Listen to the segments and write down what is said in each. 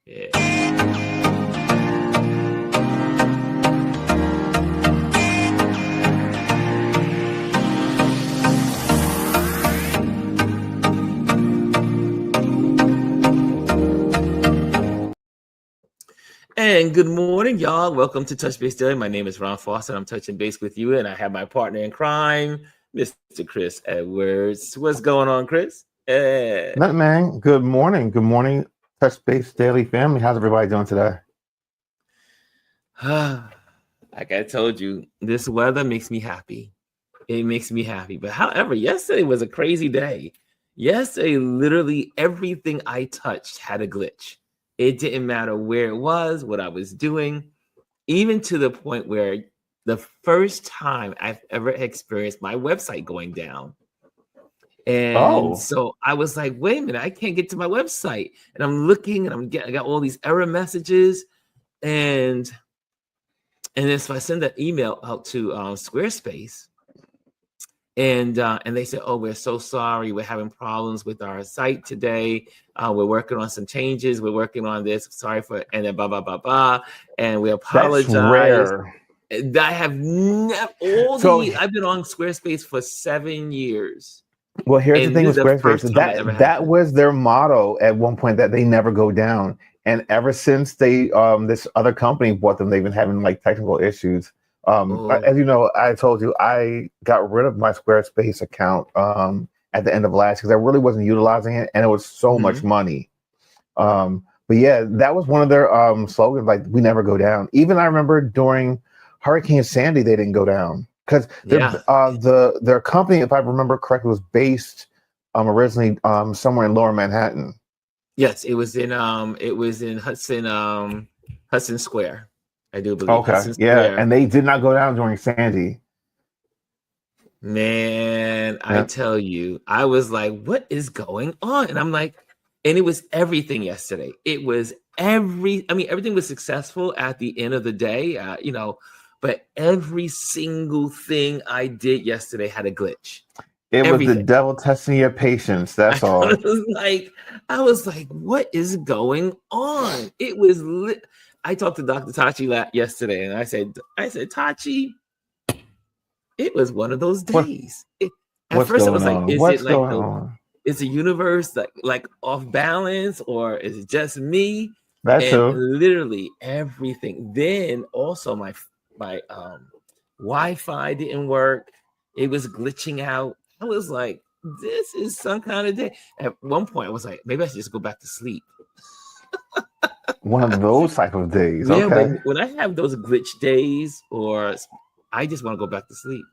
Yeah. And good morning, y'all. Welcome to Touch Base Daily. My name is Ron Foster. I'm touching base with you, and I have my partner in crime, Mr. Chris Edwards. What's going on, Chris? Nothing, man. Good morning. Good morning, Touch Base Daily family. How's everybody doing today? Like I told you, this weather makes me happy. It makes me happy. But however, yesterday was a crazy day. Yesterday, literally everything I touched had a glitch. It didn't matter where it was, what I was doing, even to the point where the first time I've ever experienced my website going down. And so I was like, wait a minute, I can't get to my website. And I'm looking and I got all these error messages. And then so I send that email out to Squarespace. And they said, oh, we're so sorry. We're having problems with our site today. We're working on some changes. We're working on this. Sorry for, and then blah, blah, blah, blah. And we apologize. That's rare. I have never, I've been on Squarespace for 7 years. Well, here's the thing with Squarespace. That was their motto at one point, that they never go down. And ever since they, this other company bought them, they've been having like technical issues. As you know, I told you I got rid of my Squarespace account at the end of last because I really wasn't utilizing it, and it was so much money. But yeah, that was one of their slogans, like we never go down. Even I remember during Hurricane Sandy, they didn't go down because their company, if I remember correctly, was based originally somewhere in Lower Manhattan. Yes, it was in Hudson Square. I do believe. Okay, yeah, and they did not go down during Sandy. Man, I tell you, I was like, what is going on? And I'm like, and it was everything yesterday. It was everything was successful at the end of the day, but every single thing I did yesterday had a glitch. It was the devil testing your patience. That's all. I was like, what is going on? It was lit. I talked to Dr. Tachi yesterday, and I said, Tachi, it was one of those days. At first, I was like, is the universe like off balance, or is it just me? Literally everything. Then also my Wi-Fi didn't work. It was glitching out. I was like, this is some kind of day. At one point, I was like, maybe I should just go back to sleep. One of those type of days. Yeah, okay. But when I have those glitch days, or I just want to go back to sleep.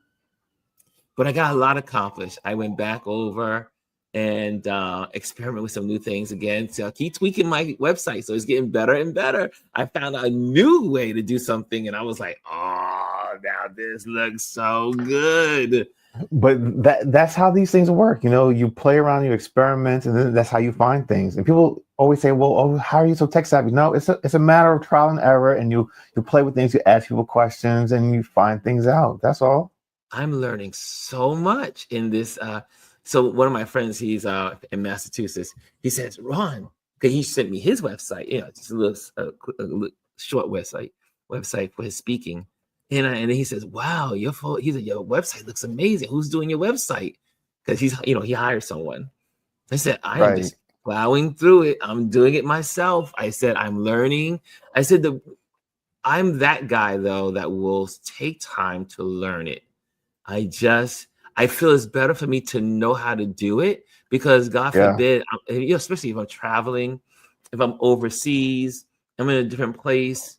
But I got a lot accomplished. I went back over and experiment with some new things again. So I keep tweaking my website, so it's getting better and better. I found a new way to do something, and I was like, oh, now this looks so good. But that's how these things work. You play around, you experiment, and then that's how you find things. And people always say, well, how are you so tech savvy? No, it's a matter of trial and error, and you play with things, you ask people questions, and you find things out. That's all. I'm learning so much in this. So one of my friends, he's in Massachusetts. He says, Ron, because he sent me his website, just a little short website for his speaking. And then he says, wow, your website looks amazing. Who's doing your website? Because he hired someone. I said, I'm just plowing through it. I'm doing it myself. I said, I'm learning. I said, I'm that guy, though, that will take time to learn it. I feel it's better for me to know how to do it, because God forbid, especially if I'm traveling, if I'm overseas, I'm in a different place,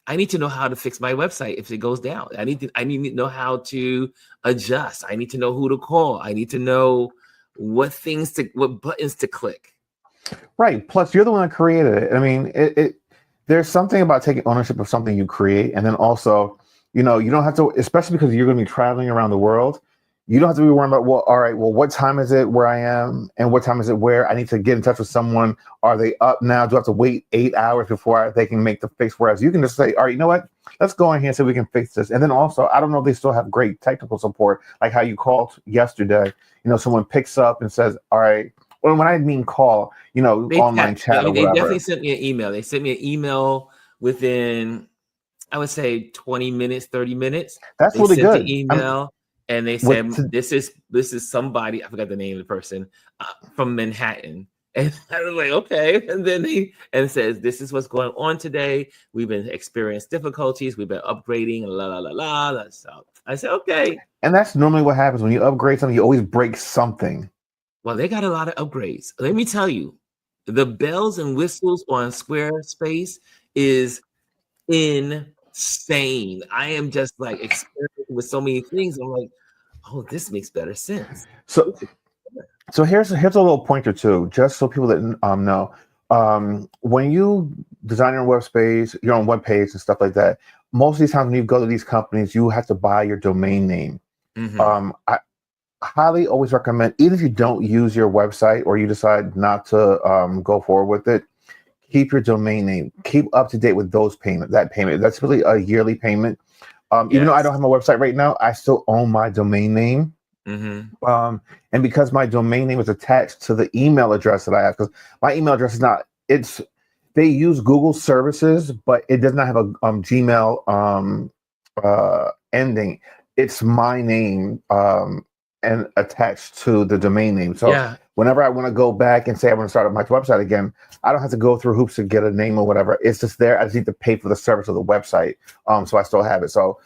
I need to know how to fix my website if it goes down. I need to know how to adjust. I need to know who to call. I need to know what buttons to click. Right. Plus, you're the one that created it. I mean, there's something about taking ownership of something you create, and then also, you don't have to, especially because you're going to be traveling around the world. You don't have to be worrying about, what time is it where I am, and what time is it where I need to get in touch with someone? Are they up now? Do I have to wait 8 hours before they can make the fix? Whereas you can just say, all right, you know what? Let's go in here and see if we can fix this. And then also, I don't know if they still have great technical support, like how you called yesterday. Someone picks up and says, all right, when I mean call, online chat or they whatever. definitely sent me an email. They sent me an email within, I would say 20 minutes, 30 minutes. That's they really sent good. the email and they said, this is somebody, I forgot the name of the person, from Manhattan. And I was like, okay. And then it says, this is what's going on today. We've been experiencing difficulties. We've been upgrading, la, la, la, la. So I said, okay. And that's normally what happens when you upgrade something, you always break something. Well, they got a lot of upgrades. Let me tell you, the bells and whistles on Squarespace is insane. I am just like experimenting with so many things. I'm like, oh, this makes better sense. So here's a little pointer too, just so people that know. When you design your web page and stuff like that, most of these times when you go to these companies, you have to buy your domain name. Mm-hmm. I highly always recommend, even if you don't use your website or you decide not to go forward with it, keep your domain name. Keep up to date with that payment. That's really a yearly payment. Even though I don't have my website right now, I still own my domain name. Mm-hmm. And because my domain name is attached to the email address that I have, because my email address is not, they use Google services, but it does not have a Gmail ending. It's my name and attached to the domain name. So whenever I want to go back and say I want to start up my website again, I don't have to go through hoops to get a name or whatever. It's just there. I just need to pay for the service of the website. So I still have it. So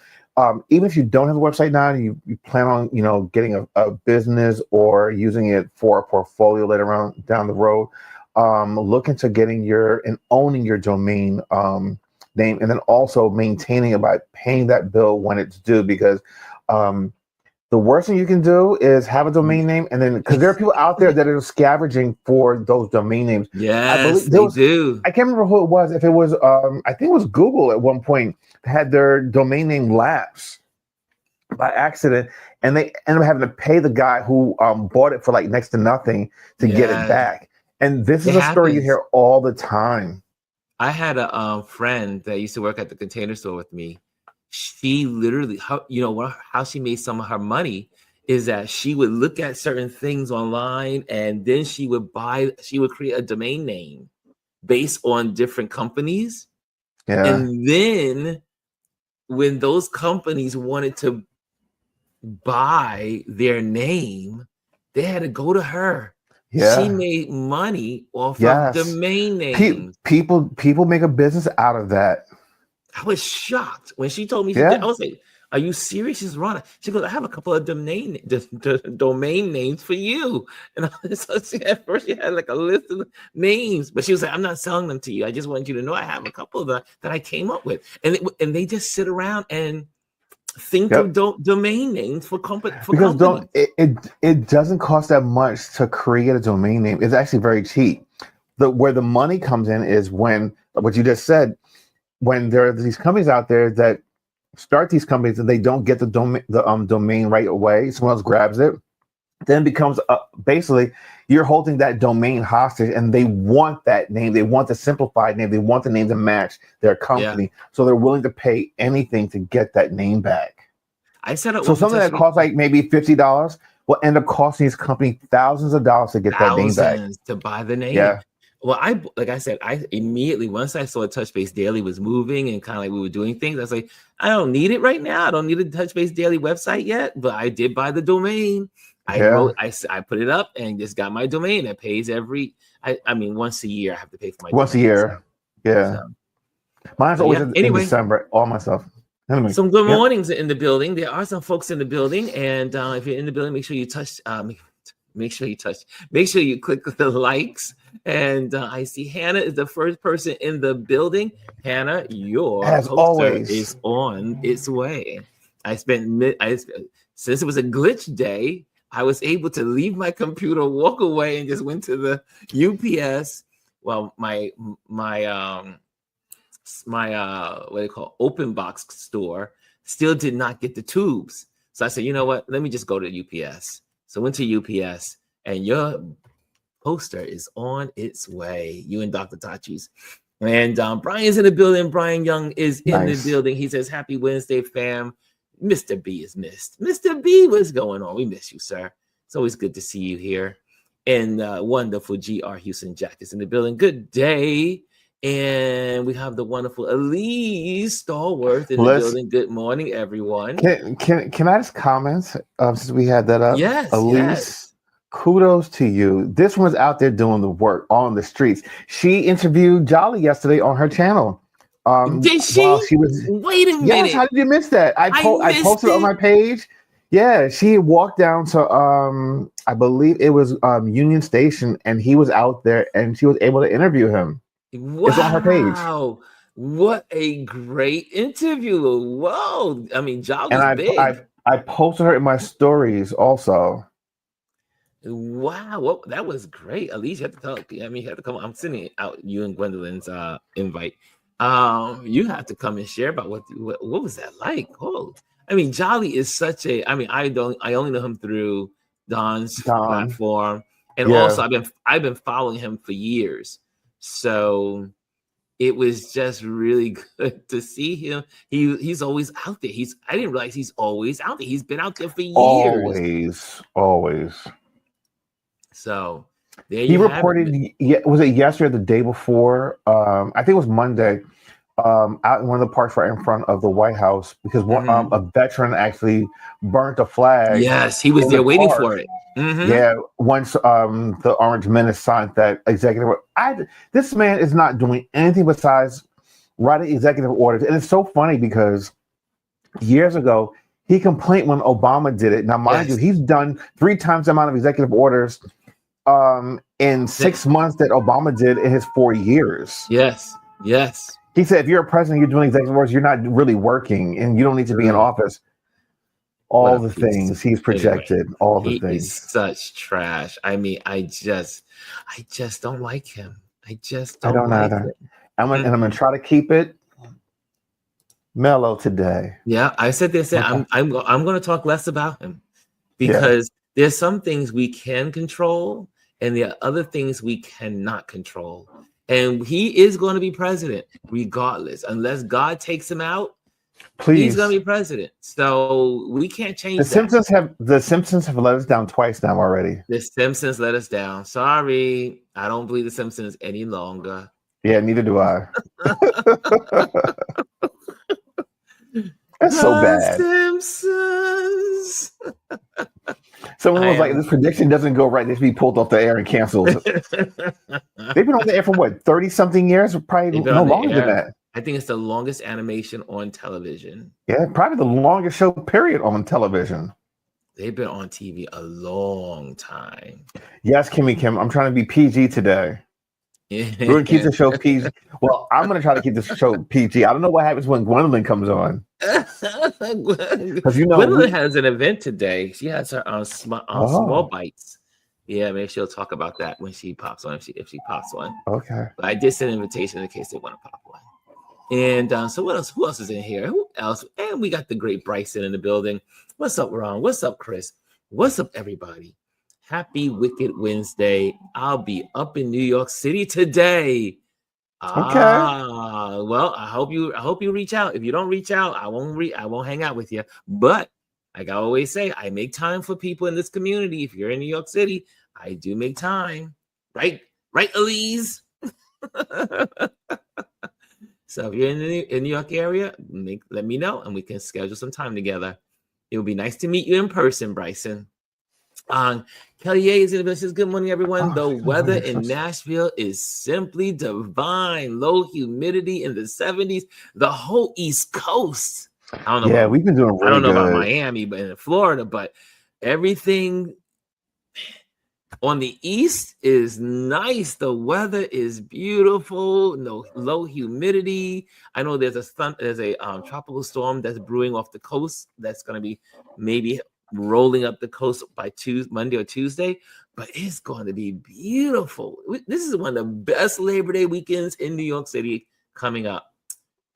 even if you don't have a website now, you plan on, getting a business or using it for a portfolio later on down the road, look into getting and owning your domain name, and then also maintaining it by paying that bill when it's due, because the worst thing you can do is have a domain name, and then, because there are people out there that are scavenging for those domain names. Yes, they do. I can't remember who it was. If it was, I think it was Google at one point had their domain name lapse by accident, and they ended up having to pay the guy who bought it for like next to nothing to get it back. And this is a story you hear all the time. I had a friend that used to work at the Container Store with me. She literally, how she made some of her money is that she would look at certain things online, and then she would create a domain name based on different companies. Yeah. And then when those companies wanted to buy their name, they had to go to her. Yeah. She made money off of domain names. People make a business out of that. I was shocked when she told me. I was like, "Are you serious?" She's Ronna. She goes, "I have a couple of domain names for you." And at first she had like a list of names, but she was like, "I'm not selling them to you. I just want you to know I have a couple of that I came up with." And they just sit around and think of domain names for companies. It doesn't cost that much to create a domain name. It's actually very cheap. Where the money comes in is when, what you just said, when there are these companies out there that start these companies and they don't get the domain right away, someone else grabs it, then becomes basically you're holding that domain hostage, and they want that name. They want the simplified name. They want the name to match their company. So they're willing to pay anything to get that name back. I said it. So something that costs like maybe $50 will end up costing this company thousands of dollars to get that name back. To buy the name. Yeah. Well, like I said, I immediately, once I saw Touchbase Daily was moving and kind of like we were doing things, I was like, I don't need it right now. I don't need a Touchbase Daily website yet, but I did buy the domain. I put it up and just got my domain. It pays once a year I have to pay for my once domain, a year. So mine's always in December, all my stuff. Anyway, some good mornings in the building. There are some folks in the building, and if you're in the building, make sure you click the likes. And I see Hannah is the first person in the building. Hannah, your poster is on its way. Since it was a glitch day, I was able to leave my computer, walk away, and just went to the UPS. Well, my what do you call open box store still did not get the tubes. So I said, you know what? Let me just go to UPS. So I went to UPS, and your poster is on its way. You and Dr. Tachi's. And Brian's in the building. Brian Young is in the building. He says, happy Wednesday, fam. Mr. B is missed. Mr. B, what's going on? We miss you, sir. It's always good to see you here. And wonderful GR Houston Jack is in the building. Good day. And we have the wonderful Alieze Stallworth in the building. Good morning, everyone. Can I just comment since we had that up? Yes, Alieze, kudos to you. This one's out there doing the work on the streets. She interviewed Jolly yesterday on her channel. Did she? While she was, wait a minute. Yes, how did you miss that? I posted it on my page. Yeah, she walked down to I believe it was Union Station, and he was out there, and she was able to interview him. Wow. It's on her page. What a great interview. Whoa. I mean, Jolly's big. I posted her in my stories also. Wow. Well, that was great. At least you have to talk. I mean, you have to come. I'm sending out you and Gwendolyn's invite. You have to come and share about what was that like? Oh, I mean, Jolly is such a. I mean, I only know him through Don's platform, and also I've been following him for years. So it was just really good to see him. He's always out there. I didn't realize he's always out there. He's been out there for years. Always. So there he reported. Was it yesterday or the day before? I think it was Monday. Out in one of the parks right in front of the White House, because a veteran actually burnt a flag. Yes, he was there waiting for it. Mm-hmm. Yeah, once the Orange Menace signed that executive order. This man is not doing anything besides writing executive orders. And it's so funny because years ago, he complained when Obama did it. Now, mind you, he's done 3 times the amount of executive orders in 6 months that Obama did in his 4 years. Yes. He said, if you're a president, you're doing executive orders, you're not really working, and you don't need to be in office. All the things he's projected, all the things. He's such trash. I mean, I just don't like him. I don't like either. I'm gonna try to keep it mellow today. Yeah, I said this. Okay. I'm going to talk less about him because there's some things we can control, and there are other things we cannot control. And he is going to be president regardless, unless God takes him out. Please. He's going to be president. So we can't change The Simpsons have let us down twice now already. The Simpsons let us down. Sorry. I don't believe the Simpsons any longer. Yeah, neither do I. That's so bad. Simpsons. Someone was like, this prediction doesn't go right. They should be pulled off the air and canceled. They've been on the air for what, 30-something years? Probably no longer than that. I think it's the longest animation on television. Yeah, probably the longest show period on television. They've been on TV a long time. Yes, Kimmy Kim. I'm trying to be PG today. We're going to keep the show PG. Well, I'm going to try to keep the show PG. I don't know what happens when Gwendolyn comes on. Because Gwendolyn has an event today. She has her Small Bites. Yeah, maybe she'll talk about that when she pops on, if she pops on. Okay. But I did send an invitation in case they want to pop one. And so what else? Who else is in here? Who else? And we got the great Bryson in the building. What's up, Ron? What's up, Chris? What's up, everybody? Happy Wicked Wednesday. I'll be up in New York City today. Okay. Well, I hope you reach out. If you don't reach out, I won't hang out with you. But like I always say, I make time for people in this community. If you're in New York City, I do make time. Right, Alieze? So if you're in the New York area, let me know and we can schedule some time together. It would be nice to meet you in person, Bryson. Alieze is in the business. Good morning, everyone. The weather in Nashville is simply divine. Low humidity in the 70s. The whole East Coast. I don't know. Yeah, we've been doing really good. I don't know about Miami, but in Florida, but everything on the east is nice. The weather is beautiful. No low humidity. I know there's a tropical storm that's brewing off the coast. That's going to be maybe rolling up the coast by Monday or Tuesday. But it's going to be beautiful. This is one of the best Labor Day weekends in New York City coming up.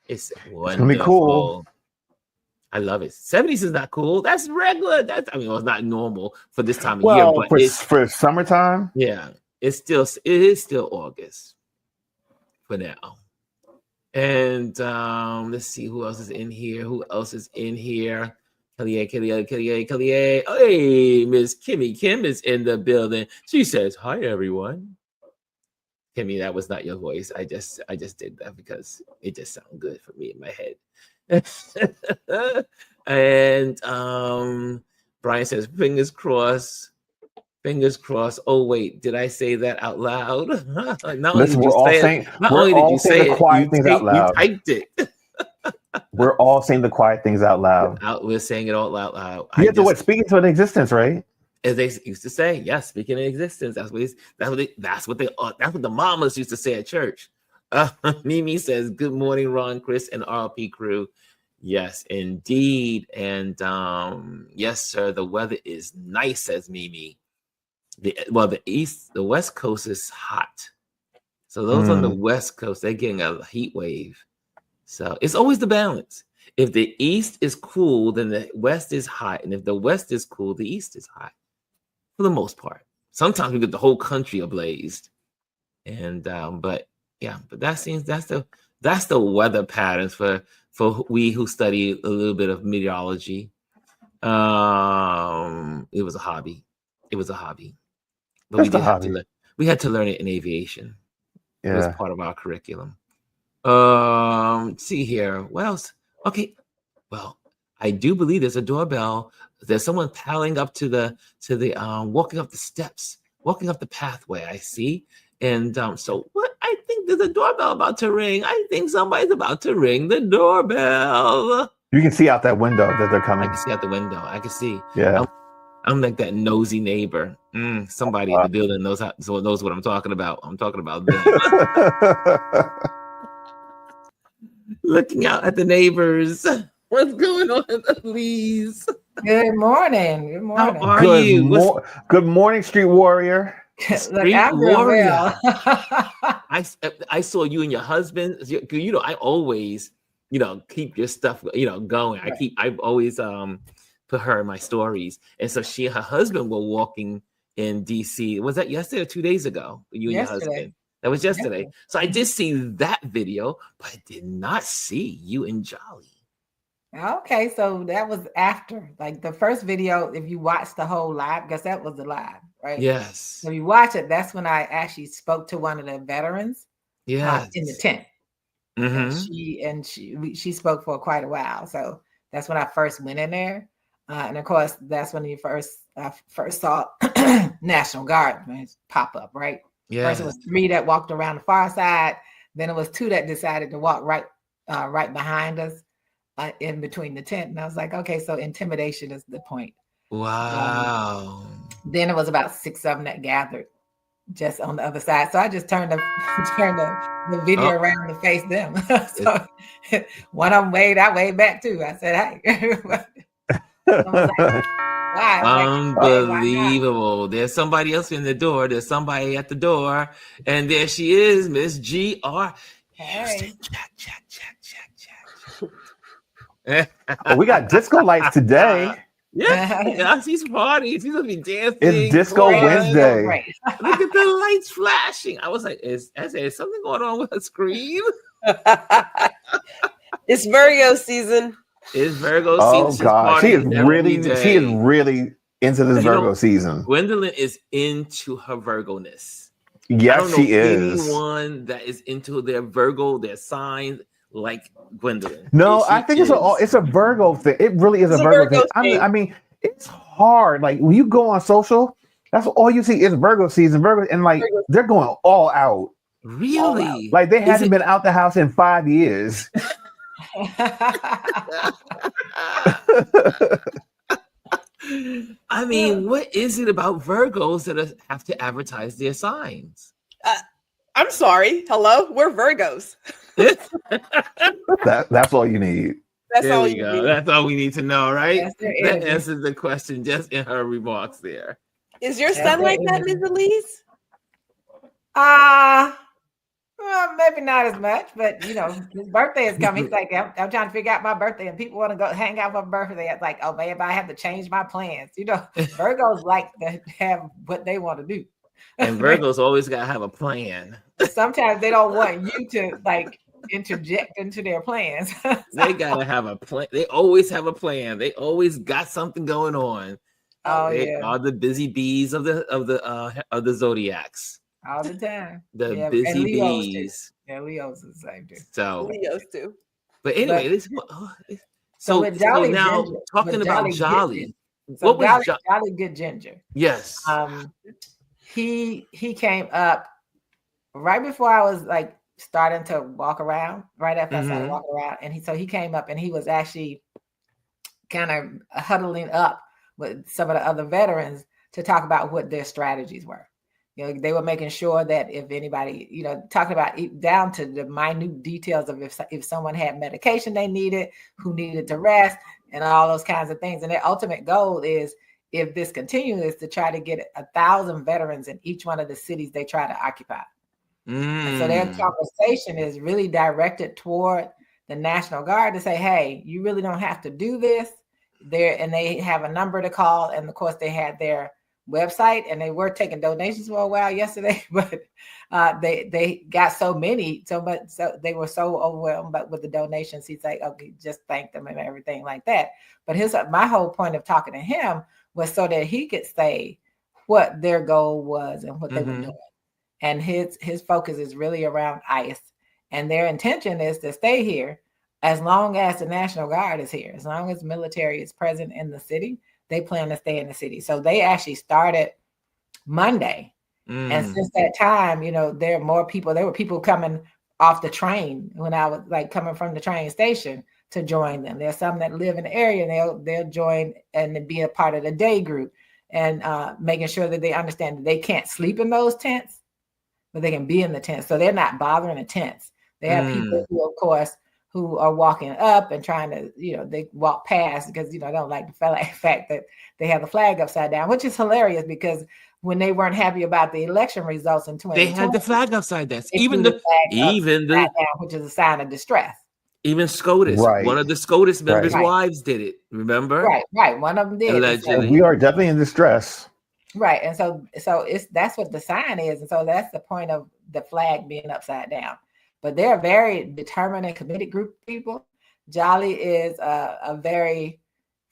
It's wonderful. It's gonna be cool. I love it. 70s is not cool. That's regular. Well, it's not normal for this time of year. But for summertime, yeah, it is still August for now. And let's see who else is in here. Kelly. Hey, Miss Kimmy Kim is in the building. She says, "Hi, everyone." Kimmy, that was not your voice. I just did that because it just sounded good for me in my head. And Brian says, fingers crossed. Fingers crossed. Oh wait, did I say that out loud? Listen, we're all saying the quiet things out loud. You typed it. We're all saying the quiet things out loud. We're saying it all out loud. You have to speak into an existence, right? As they used to say, yes, speaking in existence. That's what the mamas used to say at church. Mimi says, "Good morning, Ron, Chris, and RP crew." Yes, indeed, and yes, sir. The weather is nice, says Mimi. The West Coast is hot. So those on the West Coast, they're getting a heat wave. So it's always the balance. If the East is cool, then the West is hot, and if the West is cool, the East is hot. For the most part, sometimes we get the whole country ablazed, and but that's the weather patterns for we who study a little bit of meteorology. It was a hobby, but we had to learn it in aviation. Yeah. It was part of our curriculum. See here, what else? Okay, well, I do believe there's a doorbell. There's someone paddling up to the walking up the steps, walking up the pathway. I see, and so what? I think there's a doorbell about to ring. I think somebody's about to ring the doorbell. You can see out that window that they're coming. I can see out the window. I can see. Yeah, I'm like that nosy neighbor. Somebody in the building knows what I'm talking about. I'm talking about them. Looking out at the neighbors. What's going on, Alieze? Good morning. Good morning. How are you? Good morning, Street Warrior. Street Warrior. I saw you and your husband. I always, keep your stuff, going. Right. I've always put her in my stories. And so she and her husband were walking in DC. Was that yesterday or 2 days ago? You and your husband. That was yesterday. So I did see that video, but I did not see you and Jolly. Okay, so that was after, like the first video, if you watch the whole live, because that was the live, right? Yes. So if you watch it, that's when I actually spoke to one of the veterans in the tent. Mm-hmm. And she spoke for quite a while. So that's when I first went in there. And of course, that's when I first saw National Guard pop up, right? Yeah. First it was 3 that walked around the far side. Then it was 2 that decided to walk right behind us. In between the tent, and I was like, okay, so intimidation is the point. Wow. Then it was about 6 of them that gathered just on the other side. So I just turned the video around to face them. So one of them waved, I waved back too. I said, hey. I was like, wow. Unbelievable. There's somebody else in the door. There's somebody at the door, and there she is, Miss GR. Hey. Check. We got disco lights today. Yeah, she's partying. She's gonna be dancing. It's Disco Wednesday. Look at the lights flashing. I was like, is something going on with her screen? It's Virgo season. It's Virgo Oh season. God, she is really into this Virgo season. Gwendolyn is into her Virgo-ness. Yes, she is. Anyone that is into their Virgo, their signs, like Gwendolyn. No, I think it's a Virgo thing. It really is a Virgo thing. I mean, it's hard. Like when you go on social, that's all you see is Virgo season, and like they're going all out. Really? All out. Like they haven't been out the house in 5 years. I mean, what is it about Virgos that have to advertise their signs? I'm sorry. Hello, we're Virgos. That's all you need. That's all you need. That's all we need to know, right? That answers the question just in her remarks there. Is your son like that, Ms. Alieze? Well, maybe not as much, but his birthday is coming. He's like, I'm trying to figure out my birthday, and people want to go hang out for my birthday. It's like, oh, babe, I have to change my plans. Virgos like to have what they want to do. And Virgos always gotta have a plan. Sometimes they don't want you to interject into their plans. They gotta have a plan. They always have a plan. They always got something going on. They are the busy bees of the zodiacs. All the time. The busy bees. Yeah, Leo's the same too. So Leo's too. But anyway, so with Jolly now Ginger, talking about Jolly. So Jolly Good Ginger. Yes. He came up right before I was like starting to walk around, right after I started walking around. And he came up and he was actually kind of huddling up with some of the other veterans to talk about what their strategies were. You know, they were making sure that if anybody, you know, talking about down to the minute details of if someone had medication they needed, who needed to rest, and all those kinds of things. And their ultimate goal is, if this continues, is to try to get 1,000 veterans in each one of the cities they try to occupy. And so their conversation is really directed toward the National Guard to say, hey, you really don't have to do this. And they have a number to call. And of course, they had their website, and they were taking donations for a while yesterday, but they got so much, so they were so overwhelmed with the donations. He's like, okay, just thank them and everything like that. But my whole point of talking to him was so that he could say what their goal was and what they were doing. And his focus is really around ICE, and their intention is to stay here as long as the National Guard is here, as long as military is present in the city. They plan to stay in the city. So they actually started Monday. And since that time, you know, there were people coming off the train when I was like coming from the train station to join them. There's some that live in the area, and they'll join and be a part of the day group, and making sure that they understand that they can't sleep in those tents, but they can be in the tents. So they're not bothering the tents. They have people who, of course, who are walking up and trying to, you know, they walk past because, you know, I don't like the fact that they have the flag upside down, which is hilarious because when they weren't happy about the election results in 2020, they had the flag upside down. Even the down, which is a sign of distress. Even SCOTUS, one of the SCOTUS members' wives did it. Remember? Right. One of them did. Allegedly. We are definitely in distress. Right, and so that's what the sign is, and so that's the point of the flag being upside down. But they're a very determined and committed group of people. Jolly is a very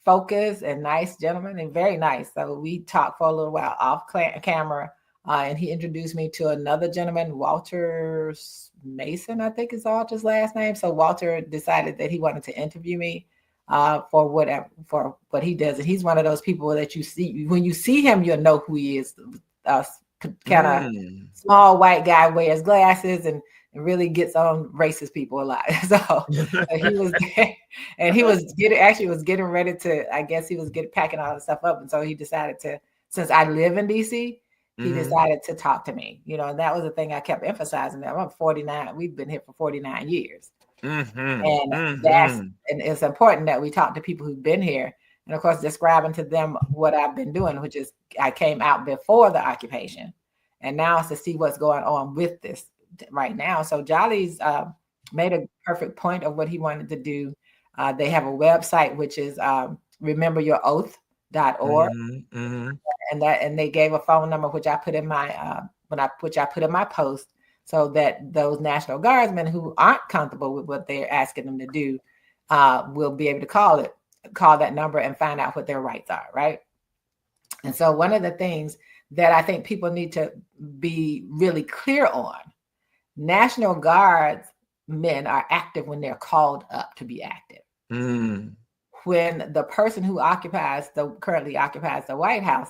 focused and nice gentleman, and very nice. So we talked for a little while off camera, and he introduced me to another gentleman, Walter Mason, I think is Walter's last name. So Walter decided that he wanted to interview me for what he does. And he's one of those people that you see, when you see him, you'll know who he is. Kind of small white guy, wears glasses and really gets on racist people a lot. So he was there, and he was getting ready to, I guess he was packing all the stuff up. And so he decided to, since I live in DC, he decided to talk to me, you know, and that was the thing I kept emphasizing. I'm 49. We've been here for 49 years. And it's important that we talk to people who've been here. And of course, describing to them what I've been doing, which is I came out before the occupation. And now it's to see what's going on with this right now. So Jolly's made a perfect point of what he wanted to do. They have a website, which is rememberyouroath.org. And they gave a phone number, which I put in my post, so that those National Guardsmen who aren't comfortable with what they're asking them to do will be able to call that number and find out what their rights are, right? And so one of the things that I think people need to be really clear on, National Guard men are active when they're called up to be active. When the person who currently occupies the White House,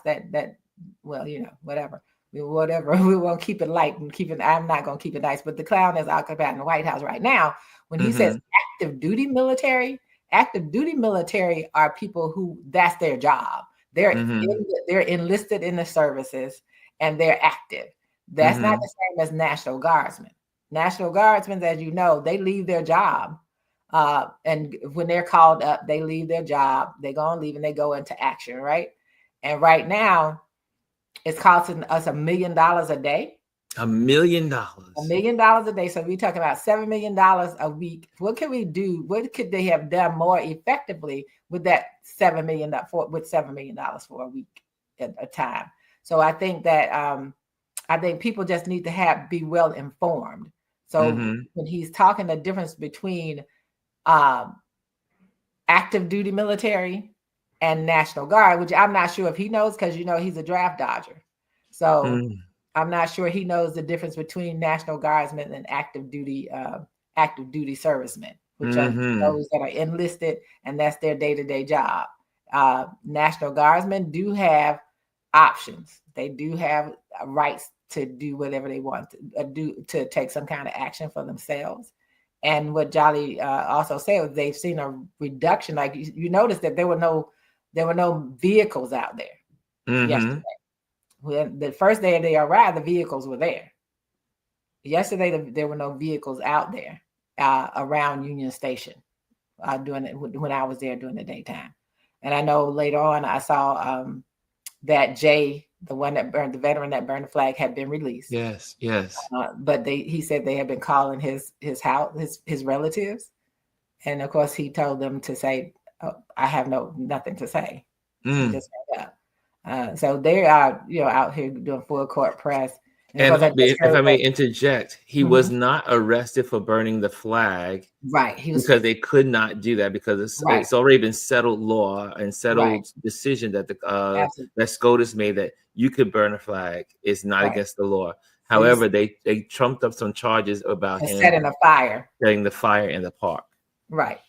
well, you know, whatever, we won't keep it light and I'm not going to keep it nice, but the clown is occupying the White House right now. When he says active duty military are people who that's their job. They're enlisted in the services and they're active. That's not the same as National Guardsmen. National Guardsmen, as you know, they leave their job. And when they're called up, they leave their job, they go and leave and they go into action, right? And right now, it's costing us $1 million a day. $1 million. $1 million a day. So we're talking about $7 million a week. What can we do? What could they have done more effectively with that $7 million for a week at a time? So I think that people just need to be well informed. So when he's talking the difference between active duty military and National Guard, which I'm not sure if he knows, because he's a draft dodger. So I'm not sure he knows the difference between National Guardsmen and active duty servicemen, which are those that are enlisted, and that's their day-to-day job. National Guardsmen do have options. They do have rights to do whatever they want to do, to take some kind of action for themselves. And what Jolly also said was they've seen a reduction. Like you notice that there were no vehicles out there yesterday. When the first day they arrived, the vehicles were there. Yesterday, there were no vehicles out there around Union Station when I was there during the daytime. And I know later on I saw that Jay, the veteran that burned the flag, had been released. Yes. But he said they had been calling his house, his relatives, and of course he told them to say, oh, "I have nothing to say." He just hung up. So they are, out here doing full court press. And if I may interject, he was not arrested for burning the flag, right? Because they could not do that, because it's already been settled law and settled decision that that SCOTUS made, that you could burn a flag. It's not against the law. However, they trumped up some charges about him setting the fire in the park, right?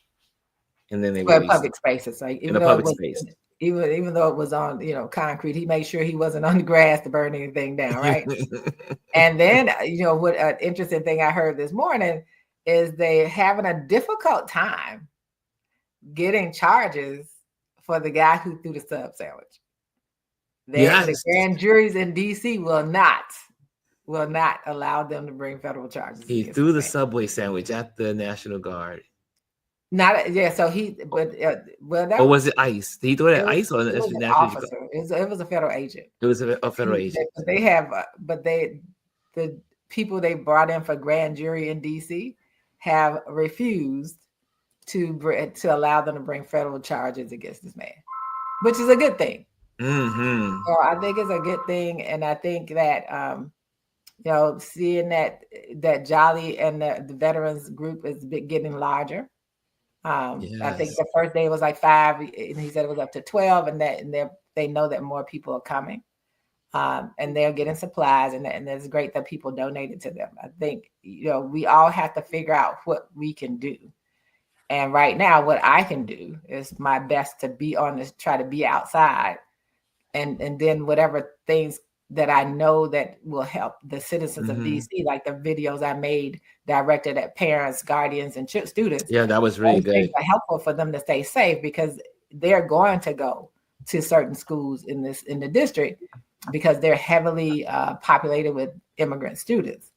And then they were public spaces, like in the public space. Even though it was on, concrete, he made sure he wasn't on the grass to burn anything down, right? And then, what an interesting thing I heard this morning is they're having a difficult time getting charges for the guy who threw the sub sandwich. The grand juries in DC will not allow them to bring federal charges. He threw the Subway sandwich at the National Guard. So he, but or was it ICE? Did he throw it at ICE or it was an officer? It was a federal agent. It was a federal agent. They have, the people they brought in for grand jury in DC have refused to allow them to bring federal charges against this man, which is a good thing. So I think it's a good thing, and I think that seeing that Jolly and the veterans group is getting larger. I think the first day was like 5, and he said it was up to 12, and they know that more people are coming, and they're getting supplies, and it's great that people donated to them. I think we all have to figure out what we can do, and right now what I can do is my best to be on this, try to be outside, and then whatever things that I know that will help the citizens of DC, like the videos I made directed at parents, guardians, and students. Yeah, that was really good. Are helpful for them to stay safe, because they're going to go to certain schools in the district, because they're heavily populated with immigrant students,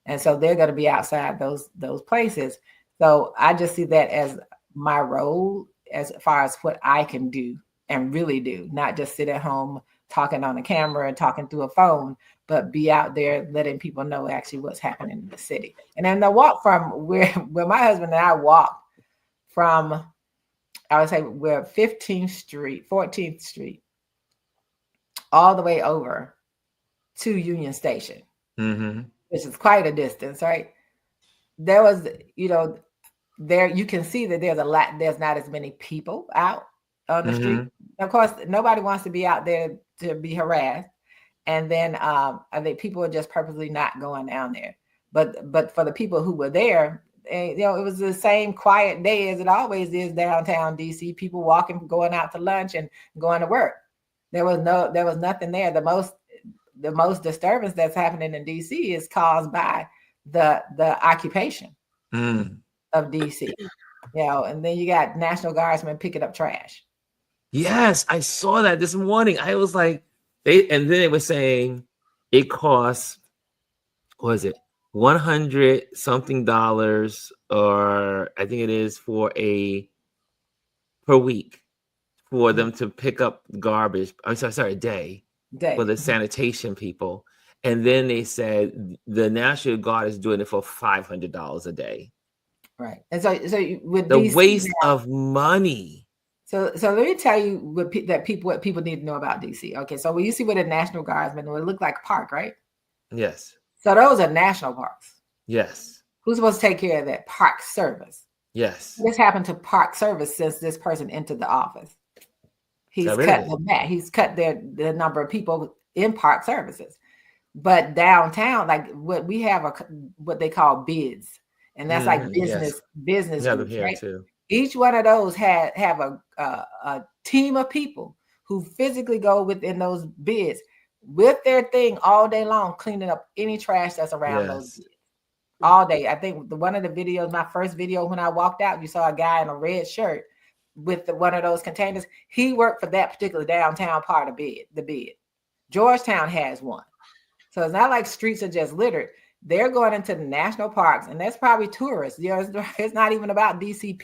and so they're going to be outside those places. So I just see that as my role as far as what I can do and really do, not just sit at home talking on a camera and talking through a phone, but be out there letting people know actually what's happening in the city. And then the walk from where my husband and I walked from, I would say we're 14th Street, all the way over to Union Station, which is quite a distance, right? There was, there you can see that there's not as many people out on the street. Of course, nobody wants to be out there to be harassed. And then I think people are just purposely not going down there. But for the people who were there, it was the same quiet day as it always is downtown DC. People walking, going out to lunch and going to work. There was nothing there. The most disturbance that's happening in DC is caused by the occupation of DC. And then you got National Guardsmen picking up trash. Yes, I saw that this morning. I was like, then they were saying it costs, what was it, $100 something, or I think it is per week for them to pick up garbage. I'm sorry, a day for the sanitation people. And then they said the National Guard is doing it for $500 a day. Right. And so with the DC waste of money. So let me tell you what people need to know about DC. Okay, so when you see what a National Guardsman would look like a park, right? Yes. So those are national parks. Yes. Who's supposed to take care of that? Park service. Yes. What's happened to park service since this person entered the office? He's cut them back. He's cut the number of people in park services. But downtown, like what we have what they call bids, and that's like business groups, right? Too. Each one of those have a team of people who physically go within those bids with their thing all day long, cleaning up any trash that's around those bids all day. I think one of the videos, my first video, when I walked out, you saw a guy in a red shirt with one of those containers. He worked for that particular downtown part of the bid. Georgetown has one. So it's not like streets are just littered. They're going into the national parks, and that's probably tourists. It's not even about DC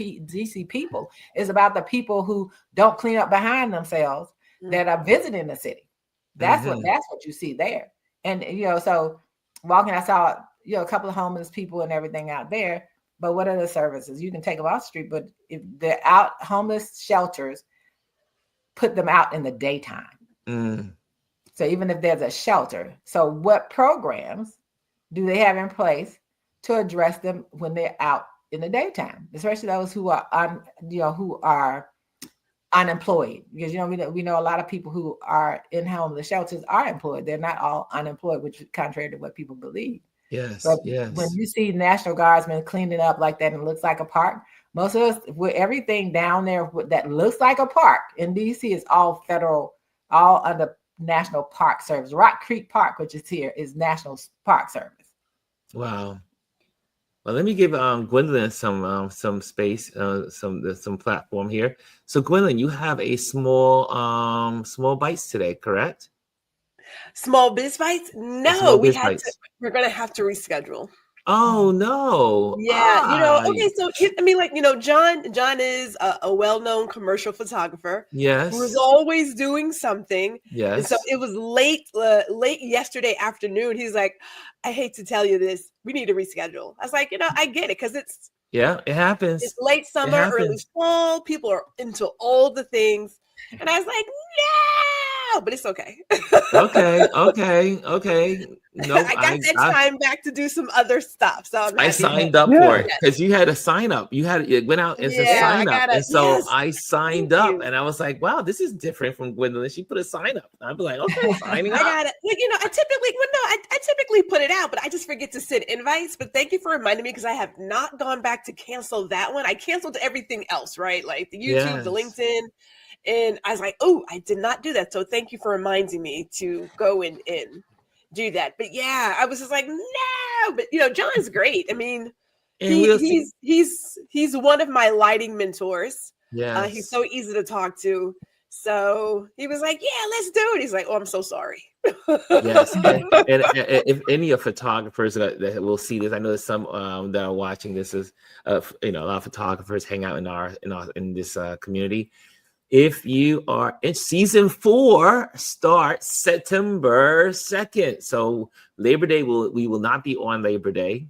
people. It's about the people who don't clean up behind themselves that are visiting the city. That's what you see there. And so walking, I saw a couple of homeless people and everything out there. But what are the services? You can take them off the street, but if they're out, homeless shelters put them out in the daytime. So even if there's a shelter, so what programs do they have in place to address them when they're out in the daytime, especially those who are unemployed? Because we know a lot of people who are in homeless shelters are employed. They're not all unemployed, which is contrary to what people believe. Yes. But when you see National Guardsmen cleaning up like that and it looks like a park, most of us, with everything down there that looks like a park in DC is all federal, all under National Park Service. Rock Creek Park, which is here, is National Park Service. Wow. Well, let me give Gwendolyn some space, some platform here. So, Gwendolyn, you have a small bites today, correct? Small biz bites? No, we're gonna have to reschedule. Oh no! Yeah, okay. So John is a well-known commercial photographer. Yes, who is always doing something. Yes. And so it was late yesterday afternoon. He's like, "I hate to tell you this, we need to reschedule." I was like, I get it because it happens. It's late summer, early fall. People are into all the things, and I was like, no, but it's okay. Okay. No, I got that time back to do some other stuff. So I signed up for it because you had a sign up. It went out as a sign up, and so I signed up, and I was like, "Wow, this is different from Gwendolyn." She put a sign up. I'd be like, "Okay, signing up." I got it. I typically put it out, but I just forget to send invites. But thank you for reminding me because I have not gone back to cancel that one. I canceled everything else, right? Like the YouTube, the LinkedIn. And I was like, oh, I did not do that. So thank you for reminding me to go and do that. But yeah, I was just like, no, but John's great. I mean, he's one of my lighting mentors. Yeah. He's so easy to talk to. So he was like, yeah, let's do it. He's like, oh, I'm so sorry. Yes. And if any of photographers that will see this, I know there's some that are watching this is, a lot of photographers hang out in this community. If you are in season 4, starts September 2nd. So Labor Day we will not be on Labor Day.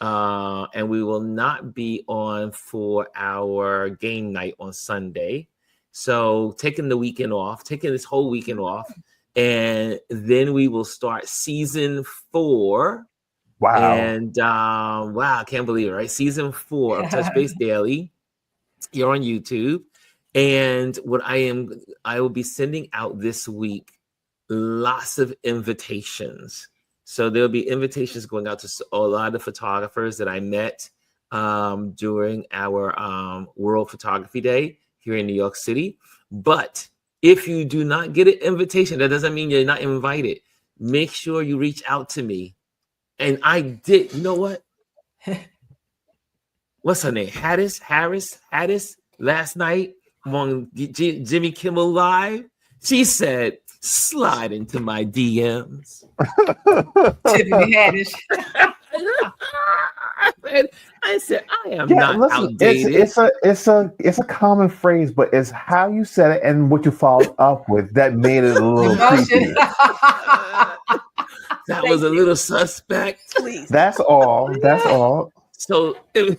And we will not be on for our game night on Sunday. So taking this whole weekend off. And then we will start season 4. Wow. And I can't believe it, right? Season 4 of Touch Base Daily. You're on YouTube. And what I will be sending out this week, lots of invitations. So there'll be invitations going out to a lot of photographers that I met during our World Photography Day here in New York City. But if you do not get an invitation, that doesn't mean you're not invited. Make sure you reach out to me. And I did. You know what? What's her name? Haddis last night on Jimmy Kimmel Live. She said, slide into my DMs. Tiffany Haddish. I said, I am not outdated. It's a common phrase, but it's how you said it and what you followed up with that made it a little creepy. That was a little suspect. Please. That's all. So the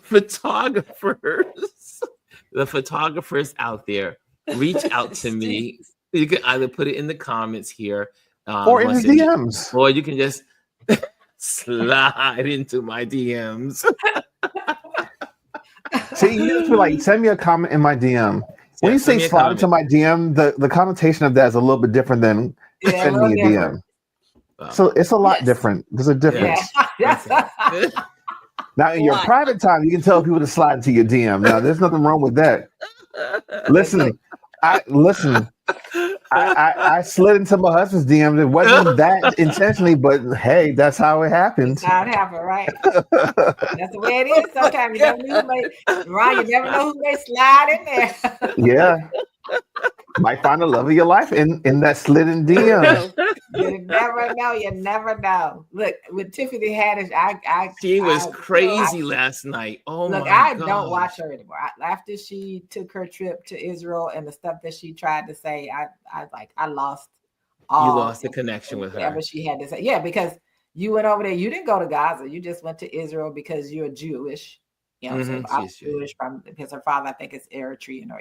photographers out there, reach out to me. You can either put it in the comments here or in the DMs, or you can just slide into my DMs. See, you just feel like, send me a comment in my DM. When you say slide into my DM, the connotation of that is a little bit different than send me a DM. So it's a lot different. There's a difference. Now, in your private time, you can tell people to slide into your DM. Now, there's nothing wrong with that. Listen, I slid into my husband's DM. It wasn't that intentionally, but hey, that's how it happened. That's how it happened, right? That's the way it is. Sometimes you never know who may slide in there. Yeah. Might find the love of your life in that slidden DM. You never know. Look, with Tiffany Haddish, she was crazy last night. Oh look, my God. I don't watch her anymore. After she took her trip to Israel and the stuff that she tried to say, I lost all. You lost the connection with her. Whatever she had to say. Yeah, because you went over there. You didn't go to Gaza. You just went to Israel because you're Jewish. You know, so I'm Jewish because her father, I think, is Eritrean, or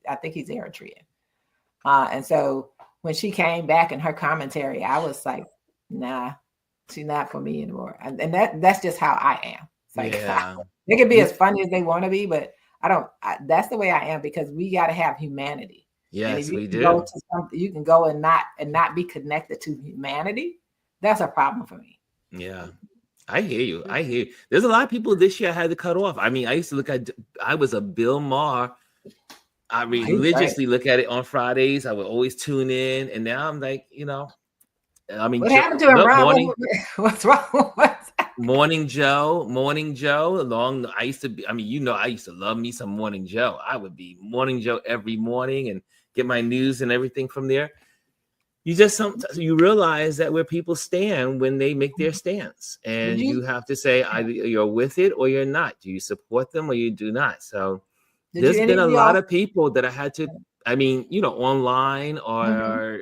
I think he's Eritrean. And so when she came back in her commentary, I was like, nah, she's not for me anymore. And that's just how I am. It's like, they can be as funny as they want to be, but that's the way I am, because we got to have humanity. Yes, we do. You can go and not be connected to humanity. That's a problem for me. Yeah. I hear you. There's a lot of people this year I had to cut off. I mean, I used to I was a Bill Maher. I religiously look at it on Fridays. I would always tune in, and now I'm like, I mean, what happened to him, Rob? What's wrong? Morning Joe. I used to love me some Morning Joe. I would be Morning Joe every morning and get my news and everything from there. You realize that where people stand when they make their stance, and you have to say either you're with it or you're not. Do you support them or you do not? So. There's been a lot of people that I had to, online or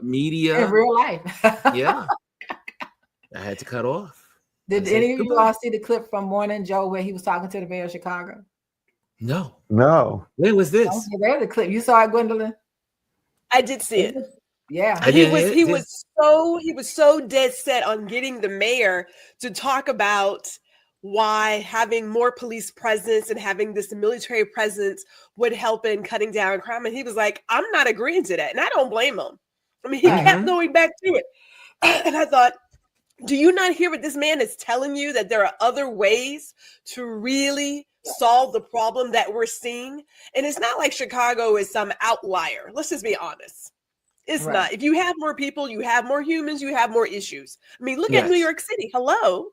media. In real life. Yeah. I had to cut off. Did any of you all see the clip from Morning Joe where he was talking to the mayor of Chicago? No. Where was this? Okay, there's the clip. You saw it, Gwendolyn? I did see it. Yeah. He was so dead set on getting the mayor to talk about why having more police presence and having this military presence would help in cutting down crime. And he was like, I'm not agreeing to that. And I don't blame him. I mean, he kept going back to it. And I thought, do you not hear what this man is telling you, that there are other ways to really solve the problem that we're seeing? And it's not like Chicago is some outlier. Let's just be honest. It's not. If you have more people, you have more humans, you have more issues. I mean, look at New York City. Hello.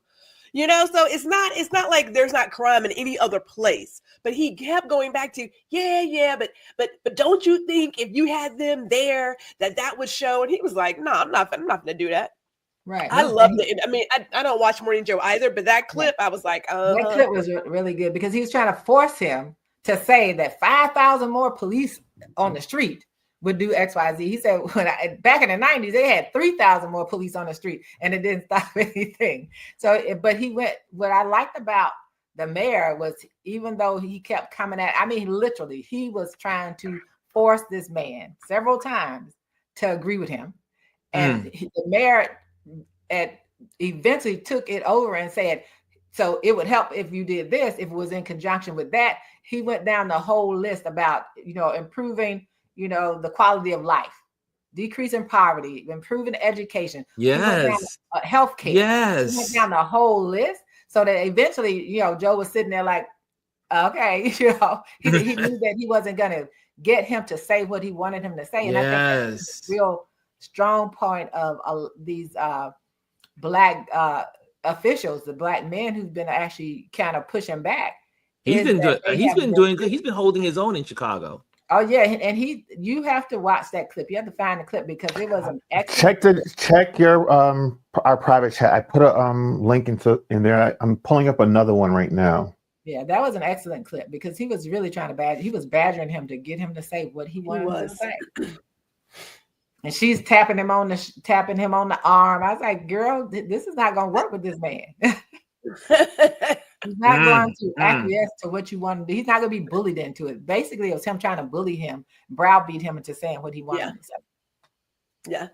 So it's not like there's not crime in any other place, but he kept going back to, but don't you think if you had them there that would show? And he was like, no, I'm not going to do that. Right. I love it. I mean, I don't watch Morning Joe either, but that clip, I was like, That clip was really good, because he was trying to force him to say that 5,000 more police on the street would do XYZ. He said, back in the 90s, they had 3,000 more police on the street and it didn't stop anything. So, but what I liked about the mayor was, even though he kept coming literally, he was trying to force this man several times to agree with him. And the mayor eventually took it over and said, so it would help if you did this, if it was in conjunction with that. He went down the whole list about, improving the quality of life, decreasing poverty, improving education, healthcare. Yes. He went down the whole list, so that eventually, Joe was sitting there like, okay, he knew that he wasn't going to get him to say what he wanted him to say. And I think that's a real strong point of these Black officials, the Black men who've been actually kind of pushing back. He's been doing good. He's been holding his own in Chicago. Oh yeah, and you have to watch that clip. You have to find the clip, because it was an excellent. Check your our private chat. I put a link in there. I'm pulling up another one right now. Yeah, that was an excellent clip, because he was really trying to he was badgering him to get him to say what he wanted to say. And she's tapping him on the arm. I was like, girl, this is not going to work with this man. He's not going to acquiesce to what you want to do. He's not going to be bullied into it. Basically, it was him trying to bully him, browbeat him into saying what he wanted to say. Yeah.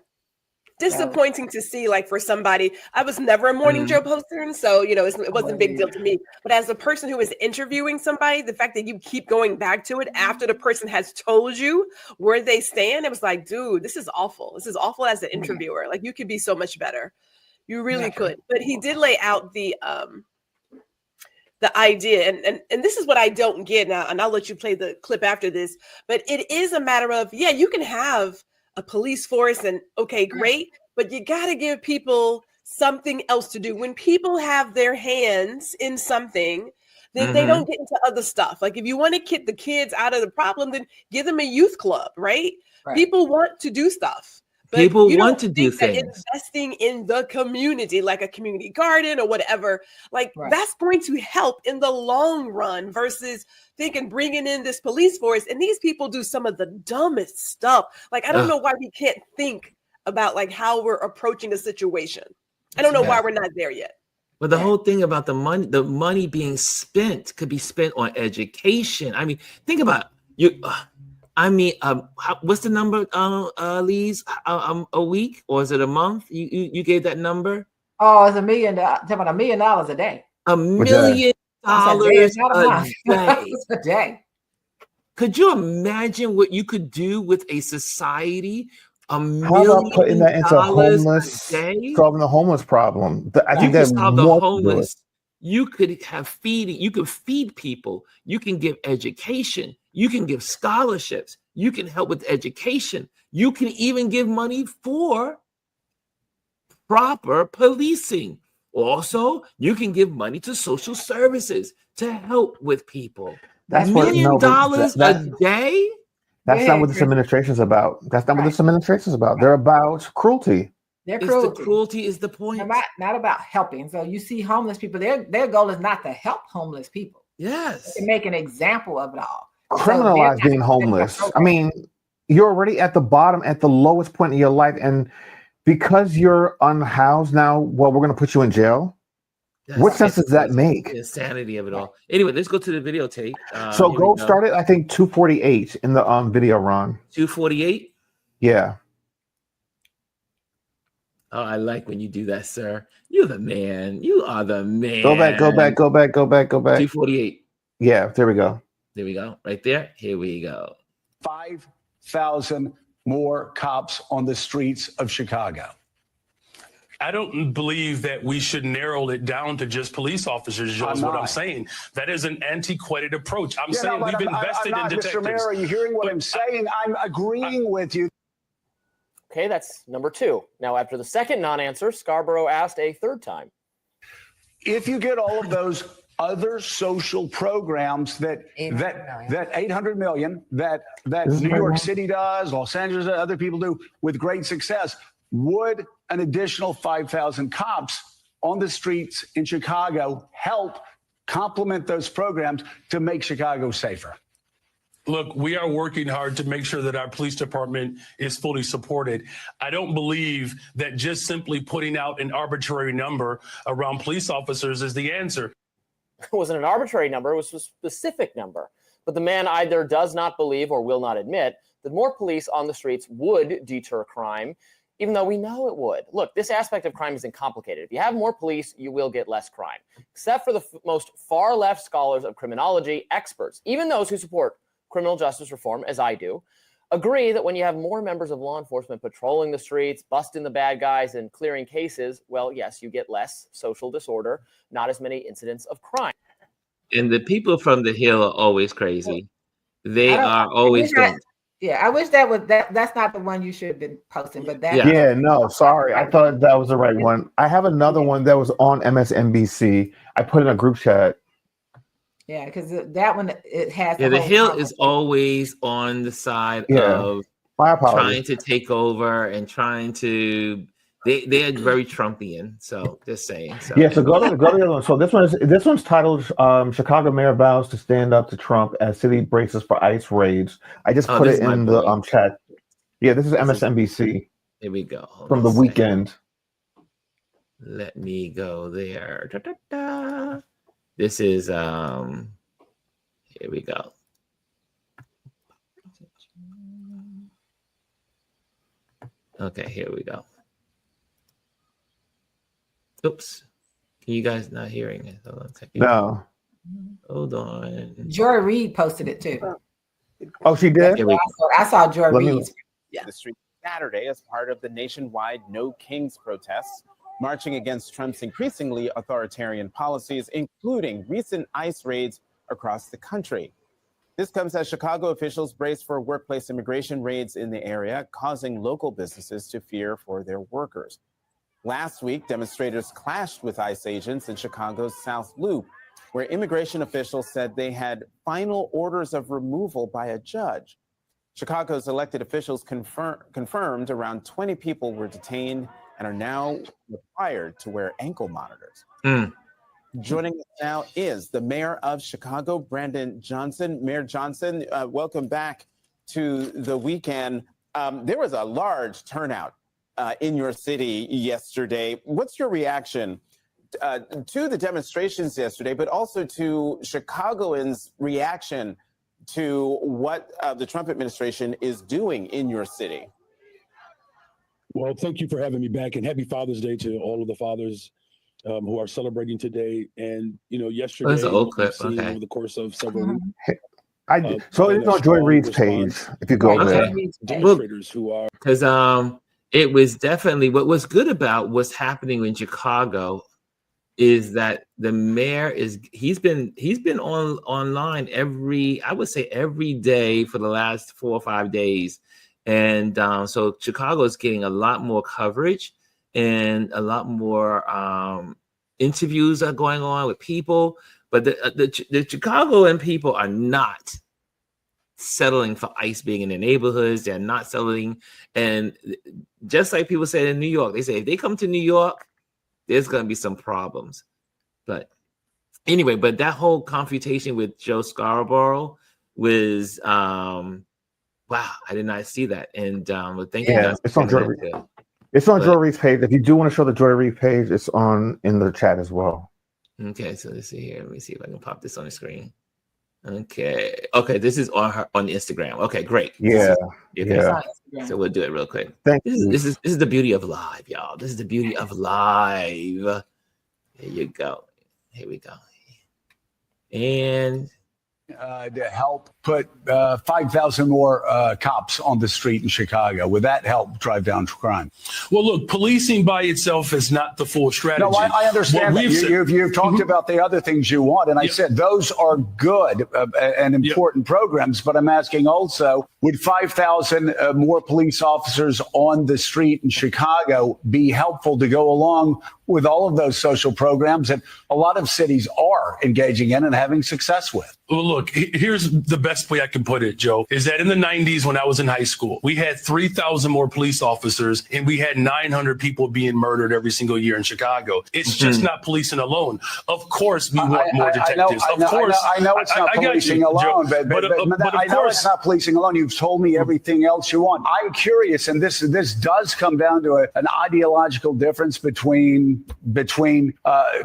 disappointing to see, like, for somebody. I was never a Morning Joe poster, so it wasn't a big deal to me. But as a person who is interviewing somebody, the fact that you keep going back to it after the person has told you where they stand, it was like, dude, this is awful. This is awful as an interviewer. Like, you could be so much better. You really could. But he did lay out the idea, and this is what I don't get now, and I'll let you play the clip after this, but it is a matter of, you can have a police force and okay, great, but you got to give people something else to do. When people have their hands in something, then they don't get into other stuff. Like, if you want to get the kids out of the problem, then give them a youth club, right? People want to do stuff. But people want to do things. Investing in the community, like a community garden or whatever, like that's going to help in the long run versus bringing in this police force. And these people do some of the dumbest stuff. Like, I don't know why we can't think about like how we're approaching a situation. I don't know why we're not there yet. But the whole thing about the money being spent could be spent on education. I mean, think about you. What's the number, Alieze? A week, or is it a month? You gave that number? Oh, it's $1 million. Talking about $1 million a day. $1 million a day. Could you imagine what you could do with a society? $1 million. How about putting that into homeless, solving the homeless problem? I think that's solve the homeless. You could have feeding. You could feed people. You can give education. You can give scholarships. You can help with education. You can even give money for proper policing. Also, you can give money to social services to help with people. That's $1 million a day? That's not what this administration is about. That's not what this administration is about. They're about cruelty. The cruelty is the point. Not about helping. So you see homeless people, their goal is not to help homeless people. Yes. To make an example of it all. Criminalize being homeless. I mean, you're already at the bottom, at the lowest point in your life. And because you're unhoused now, we're going to put you in jail. What sense does that make? The insanity of it all. Anyway, let's go to the videotape. So go start it, I think, 2:48 in the video, Ron. 2:48? Yeah. Oh, I like when you do that, sir. You're the man. You are the man. Go back. 2:48. Yeah, there we go. There we go. Right there. Here we go. 5,000 more cops on the streets of Chicago. I don't believe that we should narrow it down to just police officers, Joe, is what I'm saying. That is an antiquated approach. I'm saying we've invested in detectives. Mr. Mayor, are you hearing what I'm saying? I'm agreeing with you. Okay, that's number two. Now, after the second non-answer, Scarborough asked a third time. If you get all of those other social programs that 800 million that New York City does, Los Angeles, other people do with great success, would an additional 5,000 cops on the streets in Chicago help complement those programs to make Chicago safer? Look, we are working hard to make sure that our police department is fully supported. I don't believe that just simply putting out an arbitrary number around police officers is the answer. It wasn't an arbitrary number, it was a specific number. But the man either does not believe or will not admit that more police on the streets would deter crime, even though we know it would. Look, this aspect of crime isn't complicated. If you have more police, you will get less crime. Except for the most far-left scholars of criminology, experts, even those who support criminal justice reform, as I do, agree that when you have more members of law enforcement patrolling the streets, busting the bad guys, and clearing cases, well, yes, you get less social disorder, not as many incidents of crime. And the people from the Hill are always crazy. They are always going. Yeah, I wish that's not the one you should have been posting, but that. Yeah, no, sorry. I thought that was the right one. I have another one that was on MSNBC. I put in a group chat. Yeah, because that one, it has. Yeah, the Hill is always on the side of trying to take over and trying to. They are very Trumpian, so just saying. So. Yeah, so go to the other one. So this one's titled "Chicago Mayor Vows to Stand Up to Trump as City Braces for ICE Raids." I just put it in the chat. Yeah, this is MSNBC. Here we go. From the weekend. Let me go there. Da, da, da. This is here we go. Okay, here we go. Oops. Can you guys not hearing it? Hold on a second. No. Hold on. Joy Reid posted it too. Oh, she did? I saw Joy Reid's. The street Saturday as part of the nationwide No Kings protests, marching against Trump's increasingly authoritarian policies, including recent ICE raids across the country. This comes as Chicago officials brace for workplace immigration raids in the area, causing local businesses to fear for their workers. Last week, demonstrators clashed with ICE agents in Chicago's South Loop, where immigration officials said they had final orders of removal by a judge. Chicago's elected officials confirmed around 20 people were detained and are now required to wear ankle monitors. Joining us now is the mayor of Chicago, Brandon Johnson. Mayor Johnson, welcome back to the weekend. There was a large turnout in your city yesterday. What's your reaction to the demonstrations yesterday, but also to Chicagoans' reaction to what the Trump administration is doing in your city? Well, thank you for having me back, and happy Father's Day to all of the fathers who are celebrating today. And, yesterday, That's an old clip. Okay. Over the course of several weeks. So it's on Joy Reid's page, if you go there. Demonstrators who are... Because it was definitely, what was good about what's happening in Chicago is that the mayor he's been online I would say every day for the last 4 or 5 days. And so Chicago is getting a lot more coverage and a lot more interviews are going on with people. But the Chicagoan people are not settling for ICE being in their neighborhoods. They're not settling. And just like people said in New York, they say if they come to New York, there's going to be some problems. But anyway, that whole confutation with Joe Scarborough was, wow, I did not see that. And thank you guys. It's on Joy Reid. It's on Joy Reid's page. If you do want to show the Joy Reid page, it's in the chat as well. Okay, so let's see here. Let me see if I can pop this on the screen. Okay, this is on Instagram. Okay, great. Yeah. So we'll do it real quick. This is the beauty of live, y'all. This is the beauty of live. Here you go. Here we go. And to help put 5,000 more cops on the street in Chicago. Would that help drive down crime? Well, look, policing by itself is not the full strategy. No, I understand that. You've talked about the other things you want, and I said those are good and important programs, but I'm asking also, would 5,000 more police officers on the street in Chicago be helpful to go along with all of those social programs that a lot of cities are engaging in and having success with? Well, look, here's the best way I can put it, Joe, is that in the 90s when I was in high school, we had 3,000 more police officers and we had 900 people being murdered every single year in Chicago. It's just not policing alone. Of course, we want more detectives. I know it's not policing alone, but I know it's not policing alone. You've told me everything else you want. I'm curious, and this does come down to an ideological difference between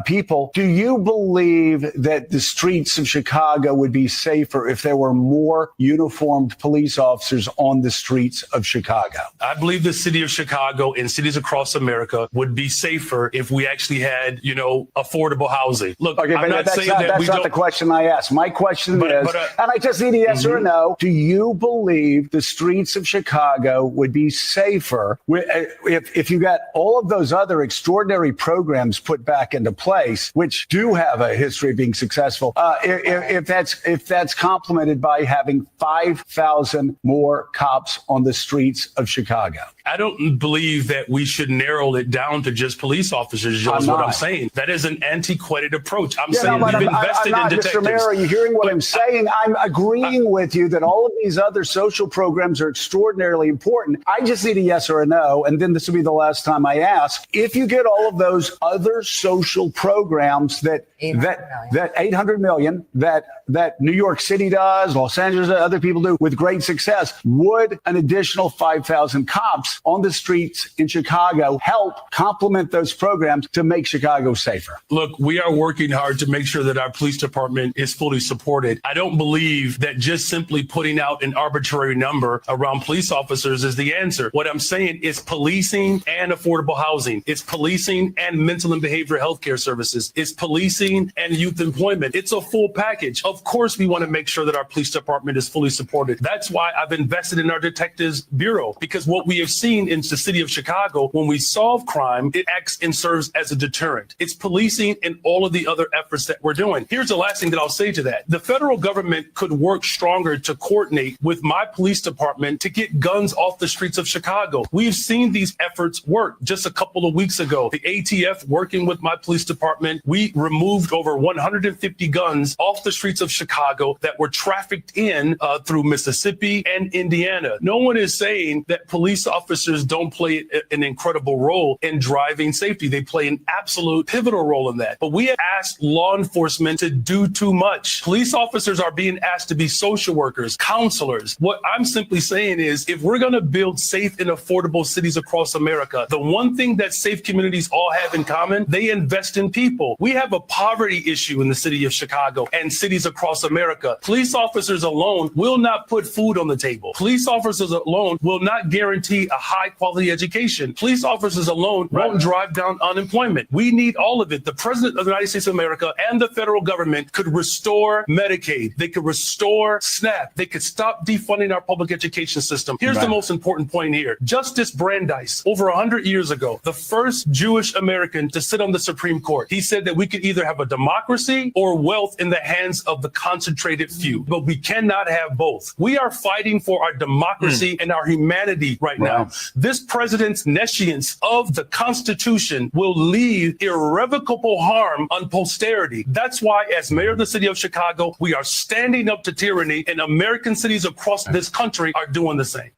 people. Do you believe that the streets of Chicago would be safer if there were more uniformed police officers on the streets of Chicago? I believe the city of Chicago and cities across America would be safer if we actually had, affordable housing. Look, okay, I'm not saying that's not the question I asked. My question is, and I just need a yes or a no, do you believe the streets of Chicago would be safer if you got all of those other extraordinary programs put back into place, which do have a history of being successful, if that's complemented by having 5,000 more cops on the streets of Chicago? I don't believe that we should narrow it down to just police officers, Joe, is what I'm saying. That is an antiquated approach. I'm saying we've invested in detectives. Mr. Mayor, are you hearing what I'm saying? I'm agreeing with you that all of these other social programs are extraordinarily important. I just need a yes or a no, and then this will be the last time I ask. If you get all of those other social programs that 800 million that New York City does, Los Angeles, other people do with great success, would an additional 5,000 cops on the streets in Chicago help complement those programs to make Chicago safer? Look, we are working hard to make sure that our police department is fully supported. I don't believe that just simply putting out an arbitrary number around police officers is the answer. What I'm saying is policing and affordable housing. It's policing and mental and behavioral health care services. It's policing and youth employment. It's a full package. Of course, we want to make sure that our police department is fully supported. That's why I've invested in our Detectives Bureau, because what we have seen in the city of Chicago, when we solve crime, it acts and serves as a deterrent. It's policing and all of the other efforts that we're doing. Here's the last thing that I'll say to that. The federal government could work stronger to coordinate with my police department to get guns off the streets of Chicago. We've seen these efforts work. Just a couple of weeks ago, the ATF working with my police department, we removed over 150 guns off the streets of Chicago that were trafficked in through Mississippi and Indiana. No one is saying that police officers don't play an incredible role in driving safety. They play an absolute pivotal role in that. But we have asked law enforcement to do too much. Police officers are being asked to be social workers, counselors. What I'm simply saying is, if we're going to build safe and affordable cities across America, the one thing that safe communities all have in common, they invest in people. We have a poverty issue in the city of Chicago and cities across America. Police officers alone will not put food on the table. Police officers alone will not guarantee a high quality education. Police officers alone won't drive down unemployment. We need all of it. The president of the United States of America and the federal government could restore Medicaid. They could restore SNAP. They could stop defunding our public education system. Here's the most important point here. Justice Brandeis, over 100 years ago, the first Jewish American to sit on the Supreme Court, he said that we could either have a democracy or wealth in the hands of the concentrated few, but we cannot have both. We are fighting for our democracy and our humanity right now. This president's nescience of the Constitution will leave irrevocable harm on posterity. That's why, as mayor of the city of Chicago, we are standing up to tyranny, and American cities across this country are doing the same.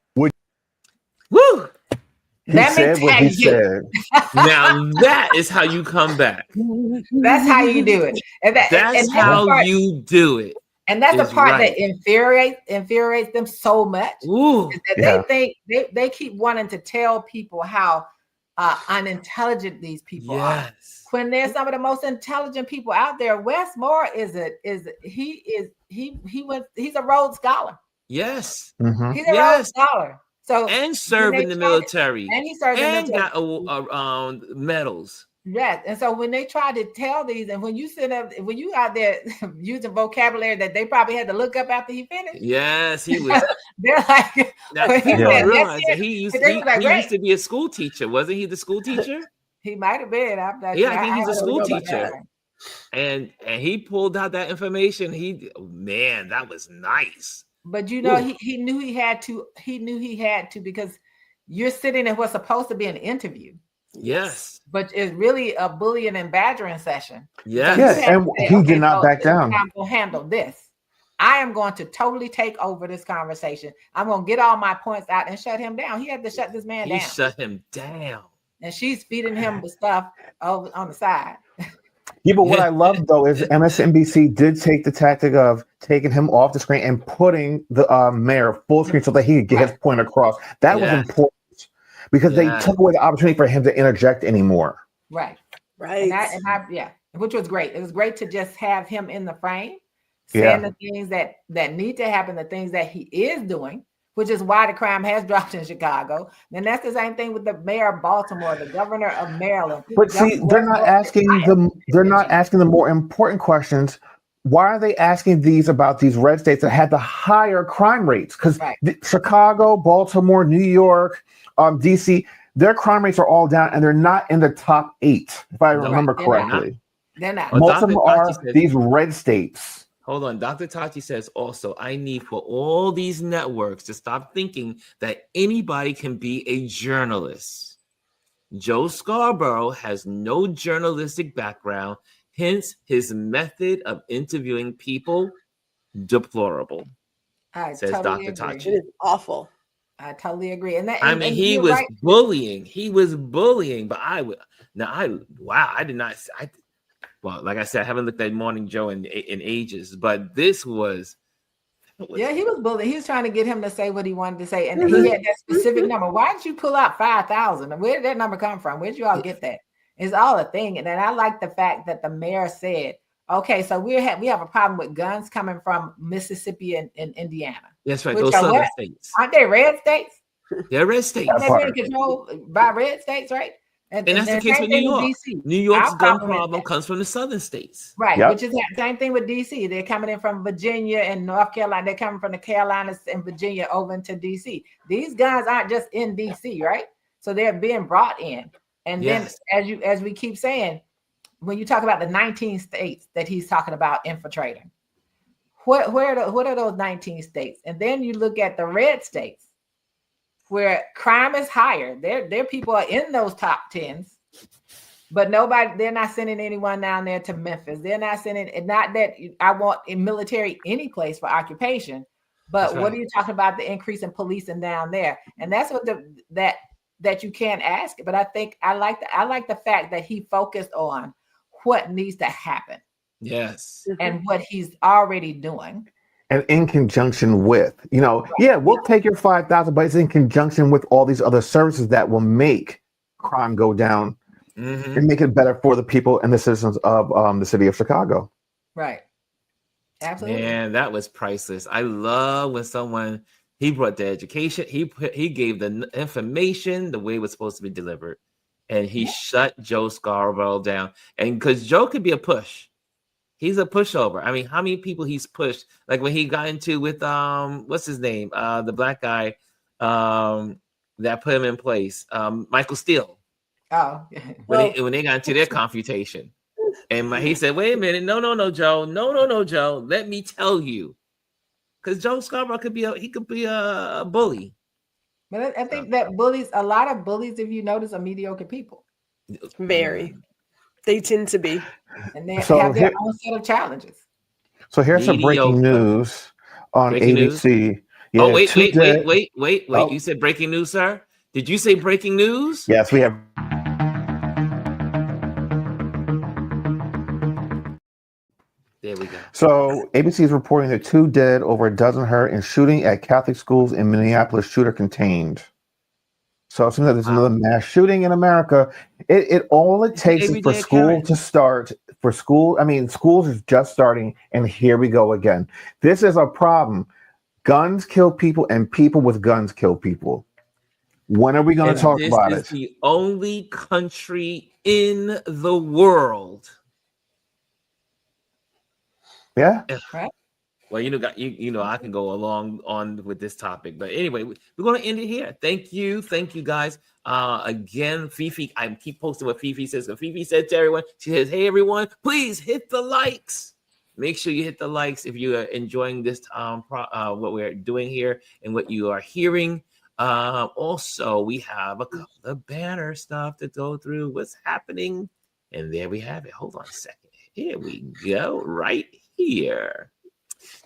Woo! He said what he said. Now that is how you come back. That's how you do it. And that's how you do it. And that's the part that infuriates them so much. Ooh, that they think they keep wanting to tell people how unintelligent these people are. When there's some of the most intelligent people out there. Wes Moore he's a Rhodes Scholar. Yes. He's a Rhodes Scholar. So and served in the military. And he served in the military. Got medals. Yes. And so when they try to tell these, and when you out there using vocabulary that they probably had to look up after he finished. Yes, he was. They're like, realize that he used to be a school teacher. Wasn't he the school teacher? He might have been. I think he's a school teacher. And he pulled out that information. That was nice. But you know, he knew he had to. He knew he had to, because you're sitting in what's supposed to be an interview. Yes. But it's really a bullying and badgering session. Yes. Yeah, and he did not back down. I'm going to handle this. I am going to totally take over this conversation. I'm going to get all my points out and shut him down. He had to shut this man down. He shut him down. And she's feeding him the stuff over on the side. Yeah, but what I love though is MSNBC did take the tactic of taking him off the screen and putting the mayor full screen so that he could get his point across. That was important, because they took away the opportunity for him to interject anymore. Right. Which was great. It was great to just have him in the frame, saying the things that need to happen, the things that he is doing, which is why the crime has dropped in Chicago. And that's the same thing with the mayor of Baltimore, the governor of Maryland. But see, they're not asking the more important questions. Why are they asking these about these red states that had the higher crime rates? Because Chicago, Baltimore, New York, DC, their crime rates are all down, and they're not in the top 8, if I remember correctly. They're not. Most of them are these red states. Hold on. Dr. Tachi says also, I need for all these networks to stop thinking that anybody can be a journalist. Joe Scarborough has no journalistic background, hence his method of interviewing people deplorable. Says Dr. Tachi. It is awful. I totally agree. And he was bullying. He was bullying, but I did not. Well, like I said, I haven't looked at Morning Joe in ages, but this was. Yeah, he was bullying. He was trying to get him to say what he wanted to say, and he had that specific number. Why did you pull out 5,000? Where did that number come from? Where did you all get that? It's all a thing. And then I like the fact that the mayor said, "Okay, so we have a problem with guns coming from Mississippi and Indiana." That's right. Those southern states. Aren't they red states? They're red states. They're being controlled by red states, right? And that's the case with New York. New York's gun problem comes from the southern states. Right, yep. Which is the same thing with DC. They're coming in from Virginia and North Carolina. They're coming from the Carolinas and Virginia over into DC. These guns aren't just in DC, right? So they're being brought in. And then as we keep saying, when you talk about the 19 states that he's talking about infiltrating, what are those 19 states? And then you look at the red states where crime is higher. Their people are in those top 10s, but they're not sending anyone down there to Memphis. They're not sending, not that I want a military any place for occupation, but what are you talking about the increase in policing down there? And that's what that you can't ask. But I think I like the fact that he focused on what needs to happen. Yes. And what he's already doing. And in conjunction with, we'll take your 5,000, but it's in conjunction with all these other services that will make crime go down and make it better for the people and the citizens of the city of Chicago. Right. Absolutely. Man, that was priceless. I love when he brought the education, he gave the information the way it was supposed to be delivered, and he shut Joe Scarborough down. And because Joe could be a push. He's a pushover. I mean, how many people he's pushed? Like when he got into with what's his name? The black guy that put him in place, Michael Steele. Oh, when they got into their confutation, and he said, "Wait a minute, no, Joe, no, Joe. Let me tell you, because Joe Scarborough could be a bully." But I think that a lot of bullies, if you notice, are mediocre people. Very. They tend to be. And they have their own set of challenges. So here's some breaking news on ABC. Yeah, wait. Oh. You said breaking news, sir? Did you say breaking news? Yes, we have. There we go. So ABC is reporting that 2 dead, over a dozen hurt in shooting at Catholic schools in Minneapolis, shooter contained. So it seems that there's another mass shooting in America. All it takes is for school to start. Schools is just starting, and here we go again. This is a problem. Guns kill people, and people with guns kill people. When are we going to talk about it? This is the only country in the world. Yeah. Right. Well, I can go on with this topic, but anyway, we're going to end it here. Thank you guys. Again, Fifi, I keep posting what Fifi says. And Fifi said to everyone, she says, "Hey everyone, please hit the likes. Make sure you hit the likes if you are enjoying this what we're doing here and what you are hearing. Also, we have a couple of banner stuff to go through. What's happening? And there we have it. Hold on a second. Here we go. Right here.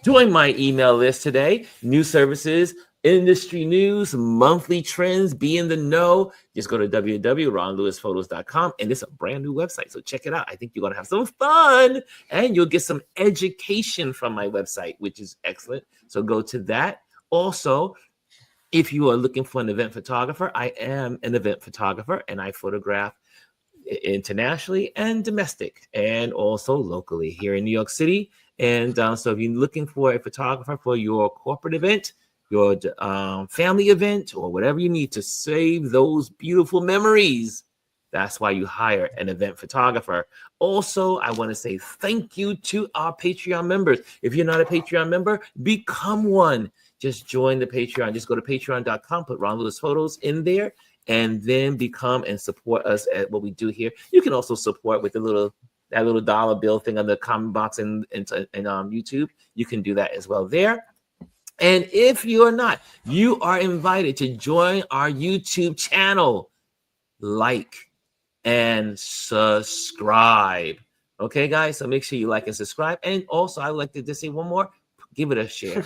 Join my email list today. News services, industry news, monthly trends, be in the know. Just go to www.ronlewisphotos.com, and it's a brand new website, so check it out. I think you're going to have some fun, and you'll get some education from my website, which is excellent. So go to that. Also, if you are looking for an event photographer, I am an event photographer, and I photograph internationally and domestic, and also locally here in New York City. And so if you're looking for a photographer for your corporate event, your family event, or whatever you need to save those beautiful memories, that's why you hire an event photographer. Also, I want to say thank you to our Patreon members. If you're not a Patreon member, become one. Just join the Patreon. Just go to patreon.com, put Ron Lewis Photos in there, and then become and support us at what we do here. You can also support with that little dollar bill thing on the comment box and YouTube. You can do that as well there. And if you are not, you are invited to join our YouTube channel. Like and subscribe. Okay, guys? So make sure you like and subscribe. And also, I like to just say one more. Give it a share.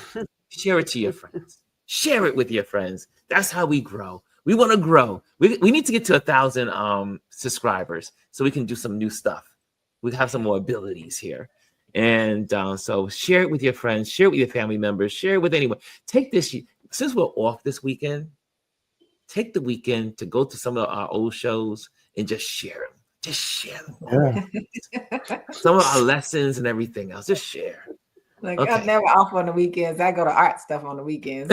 Share it to your friends. Share it with your friends. That's how we grow. We want to grow. We need to get to 1,000 subscribers so we can do some new stuff. We have some more abilities here. And so share it with your friends, share it with your family members, share it with anyone. Take this, since we're off this weekend, take the weekend to go to some of our old shows and just share them. Just share them. Yeah. Some of our lessons and everything else. Just share. Like, okay. I'm never off on the weekends. I go to art stuff on the weekends.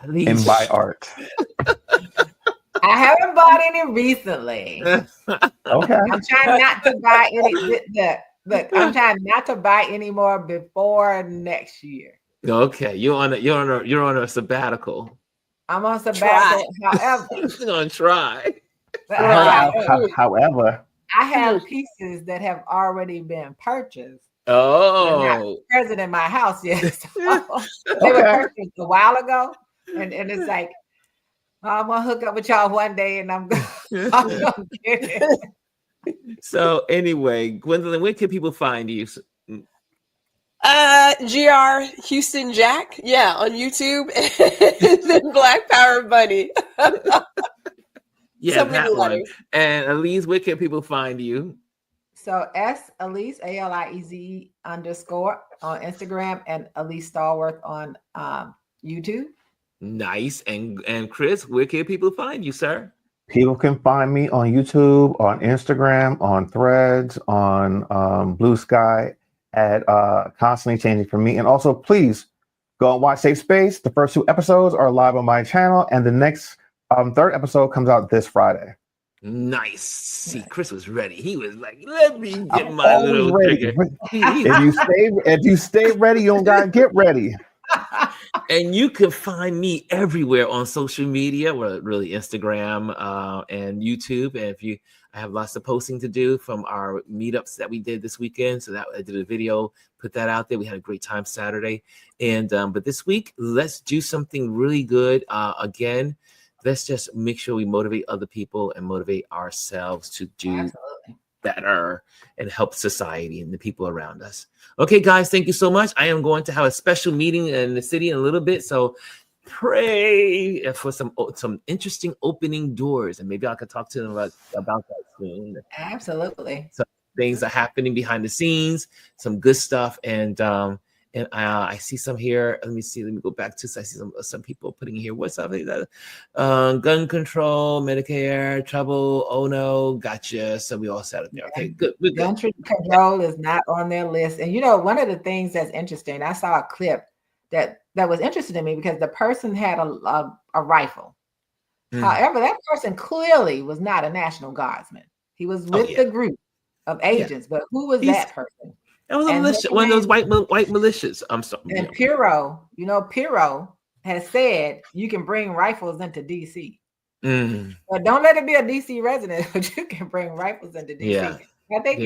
and buy art. I haven't bought any recently. Okay. I'm trying not to buy any. Look, I'm trying not to buy any more before next year. Okay, you're on a sabbatical. I'm on sabbatical. However, you're gonna try. However, I have pieces that have already been purchased. Oh, they're not present in my house yet. So they were purchased a while ago, and it's like, I'm gonna hook up with y'all one day, and I'm gonna get it. So anyway, Gwendolyn, where can people find you? GR Houston Jack, on YouTube, and then Black Power Bunny. Yeah, that one. And Alieze, where can people find you? So Alieze, ALIEZE _ on Instagram, and Alieze Stallworth on YouTube. Nice. And Chris, where can people find you, sir? People can find me on YouTube, on Instagram, on Threads, on Blue Sky at Constantly Changing for Me. And also, please go and watch Safe Space. The first 2 episodes are live on my channel, and the next 3rd episode comes out this Friday. Nice. See, Chris was ready. He was like, let me get my little trigger. If you stay ready, you don't gotta get ready. And you can find me everywhere on social media, well, really Instagram and YouTube. And I have lots of posting to do from our meetups that we did this weekend. So that I did a video, put that out there. We had a great time Saturday. And but this week, let's do something really good. Again, let's just make sure we motivate other people and motivate ourselves to do better and help society and the people around us. Okay, guys, thank you so much. I am going to have a special meeting in the city in a little bit, so pray for some interesting opening doors, and maybe I could talk to them about that soon. Absolutely. So things are happening behind the scenes, some good stuff, and I see some here. Let me see. Let me go back to. I see some people putting here. What's up? Gun control, Medicare, trouble. Oh no, gotcha. So we all set up there. Okay, good. Gun control is not on their list. And one of the things that's interesting, I saw a clip that was interesting to me because the person had a rifle. However, that person clearly was not a National Guardsman. He was with the group of agents, but who was that person? That was a militia, one of those white militias. I'm sorry. And Pirro, Pirro has said you can bring rifles into DC. But don't let it be a DC resident, but you can bring rifles into DC. Yeah. I think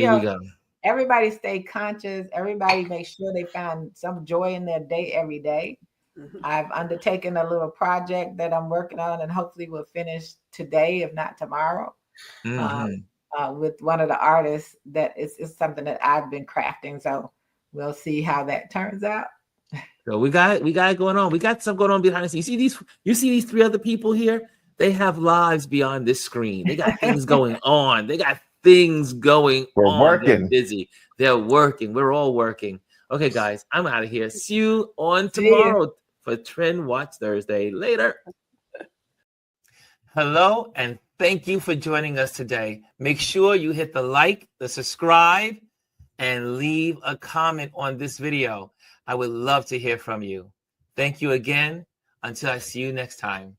everybody stay conscious. Everybody make sure they find some joy in their day every day. I've undertaken a little project that I'm working on, and hopefully we'll finish today, if not tomorrow. With one of the artists that is something that I've been crafting. So we'll see how that turns out. So we got it going on. We got stuff going on behind the scenes. You see these 3 other people here? They have lives beyond this screen. They got things going on. They got things going on. We're working. They're busy. They're working. We're all working. Okay, guys, I'm out of here. See you on tomorrow for Trend Watch Thursday. Later. Hello, and thank you for joining us today. Make sure you hit the like, the subscribe, and leave a comment on this video. I would love to hear from you. Thank you again. Until I see you next time.